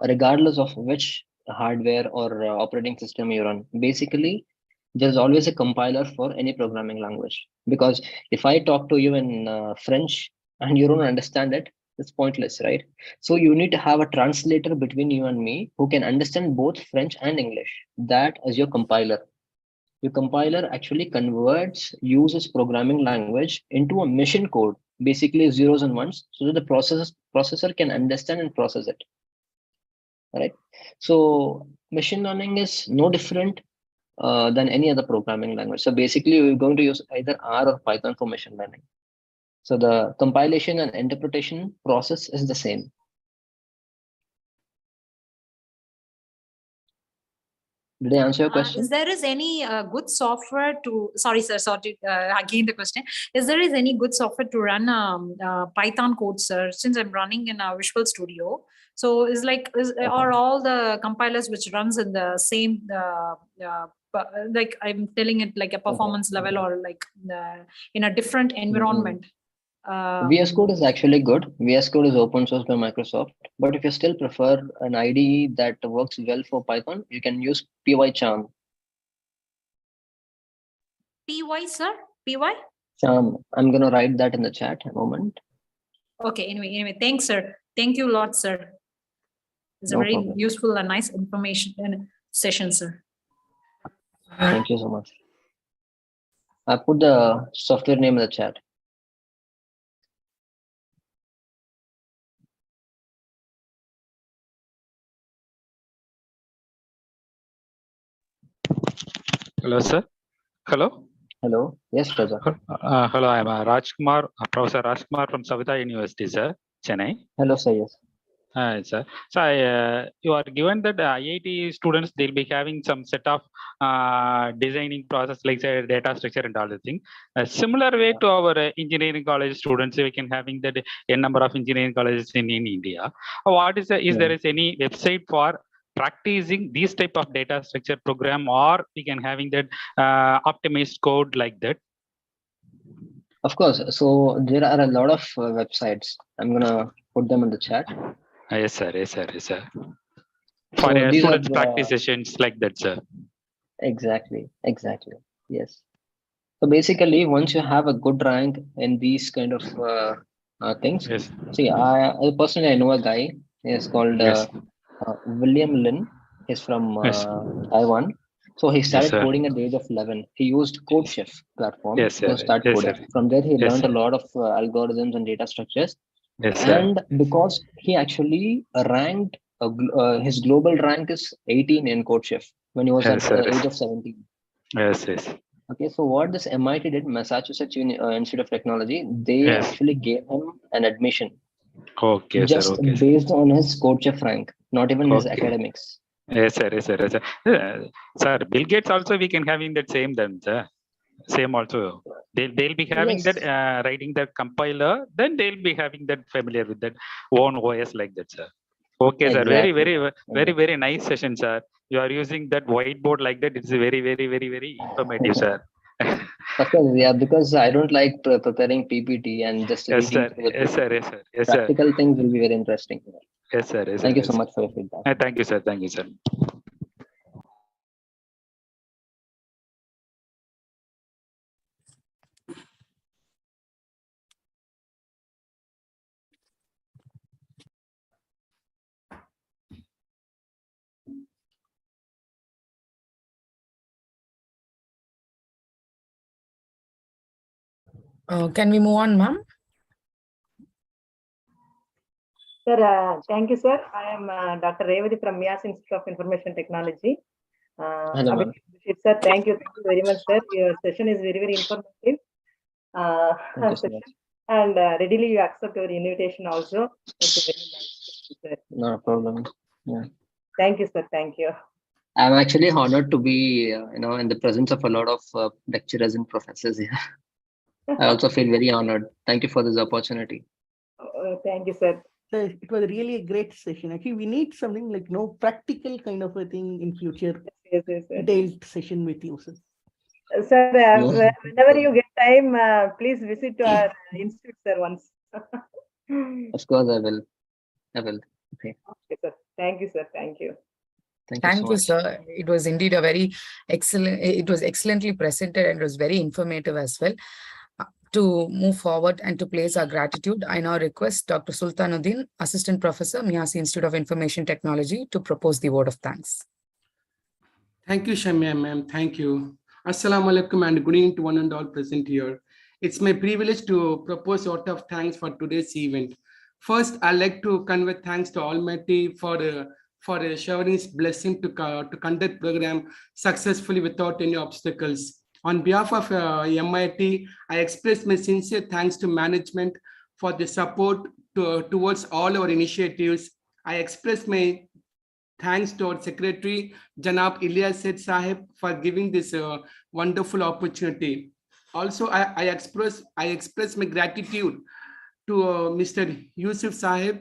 regardless of which hardware or operating system you run. Basically, there's always a compiler for any programming language. Because if I talk to you in French and you don't understand it, it's pointless, right? So you need to have a translator between you and me who can understand both French and English. That is your compiler. Your compiler actually converts uses programming language into a machine code, basically zeros and ones, so that the processor can understand and process it. Right. So machine learning is no different than any other programming language. So basically, we're going to use either R or Python for machine learning. So the compilation and interpretation process is the same. Did I answer your question? Is there any good software to, sorry sir, sorry, again the question, is there any good software to run Python code, sir, since I'm running in a Visual Studio? So is are all the compilers which runs in the same, like I'm telling it like a performance level or like in a different environment? VS Code is actually good. VS Code is open source by Microsoft. But if you still prefer an IDE that works well for Python, you can use PyCharm. PY, sir? PY? Charm. I'm going to write that in the chat a moment. Okay, anyway, thanks, sir. Thank you a lot, sir. It's a very useful and nice information and session, sir. Thank you so much. I put the software name in the chat. Hello, sir. Hello. Hello. Yes, Raja. Hello, I'm Rajkumar, Professor Rajkumar from Savitha University, sir, Chennai. Hello, sir. Yes. Hi, sir. So you are given that IIT students, they'll be having some set of designing process like say, data structure and all the things. A similar way to our engineering college students, we can having that a number of engineering colleges in India. What is there is any website for practicing these type of data structure program, or we can having that optimized code like that? Of course. So there are a lot of websites. I'm gonna put them in the chat. Yes, sir. Yes, sir. Yes, sir. So For these are students practice sessions like that, sir. exactly. Yes. So basically, once you have a good rank in these kind of things, Yes. see, personally I know a guy. He's called Yes. William Lin. He's from Yes. Taiwan. So he Yes, started sir. coding at the age of 11. He used CodeChef platform Yes, sir. to start Yes, coding. sir. From there, he Yes, learned a sir. lot of algorithms and data structures. Yes, sir. And because he actually ranked, his global rank is 18 in CodeChef when he was Yes, at sir. the Yes. age of 17. Yes, yes. Okay, so what this MIT did, Massachusetts Institute of Technology, they Yes. actually gave him an admission Okay, sir. just Okay, sir. based on his CodeChef rank, not even his Okay. academics. Yes, sir. Yes, sir. Yes, sir. Sir, Bill Gates also we can having that same then, sir. Same also. They'll be having that Yes, writing that compiler, then they'll be having that familiar with that own OS like that, sir. Okay, sir. Very nice session, sir. You are using that whiteboard like that. It's very informative, sir. of course, yeah, because I don't like preparing PPT and just Yes, reading sir. through the Yes, sir. PPT. Yes, sir. Yes, sir. Practical things will be very interesting. Yes, sir. Yes, sir. Thank you Yes, so sir. much for your feedback. Thank you, sir. Thank you, sir. Can we move on, ma'am? Sir, thank you, sir. I am Dr. Revati from MAANG Institute of Information Technology. Hello, ma'am. Sir, thank you very much, sir. Your session is very informative. Thank you so much. And readily you accept your invitation also. It's a very nice, sir. No problem. Yeah. Thank you, sir. Thank you. I'm actually honored to be, in the presence of a lot of lecturers and professors here. I also feel very honored. Thank you for this opportunity. Thank you, sir. So it was really a great session. Actually, we need something like practical kind of a thing in future. Yes, detailed session with you, sir. Sir, whenever you get time, please visit to our institute, sir, once. Of course, I will. Okay. Okay, sir. Thank you, sir. Thank you. Thank you, sir. It was indeed a very excellent, it was excellently presented and it was very informative as well. To move forward and to place our gratitude, I now request Dr. Sultanuddin, Assistant Professor, MIASI Institute of Information Technology, to propose the word of thanks. Thank you, Shamia, ma'am. Thank you. Assalamu alaikum and good evening to one and all present here. It's my privilege to propose a vote of thanks for today's event. First, I'd like to convey thanks to Almighty for showering His blessing to conduct program successfully without any obstacles. On behalf of MIT, I express my sincere thanks to management for the support towards all our initiatives. I express my thanks to our Secretary, Janab Ilyas Said Sahib, for giving this wonderful opportunity. Also, I express my gratitude to Mr. Yusuf Sahib,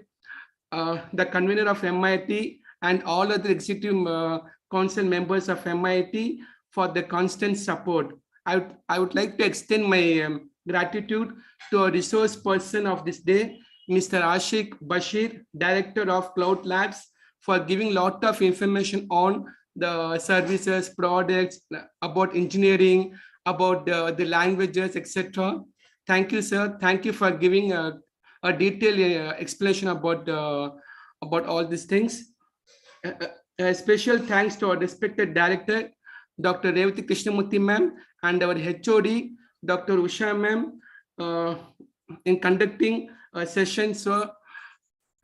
the convener of MIT, and all other executive council members of MIT for the constant support. I would like to extend my gratitude to a resource person of this day, Mr. Ashik Basheer, Director of Cloudlabs, for giving a lot of information on the services, products, about engineering, about the languages, etc. Thank you, sir. Thank you for giving a detailed explanation about all these things. A special thanks to our respected director, Dr. Revati Krishnamurthy ma'am, and our HOD, Dr. Usha ma'am, in conducting a session so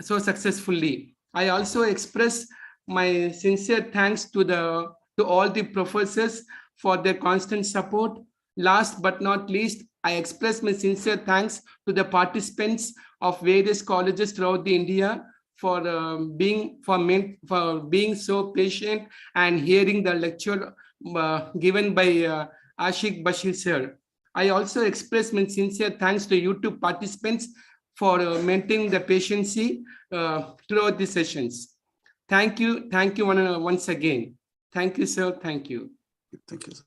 successfully. I also express my sincere thanks to all the professors for their constant support. Last but not least, I express my sincere thanks to the participants of various colleges throughout India for being so patient and hearing the lecture given by Ashik Basheer sir. I also express my sincere thanks to you two participants for maintaining the patience throughout the sessions. Thank you once again. Thank you, sir. Thank you. Thank you, sir.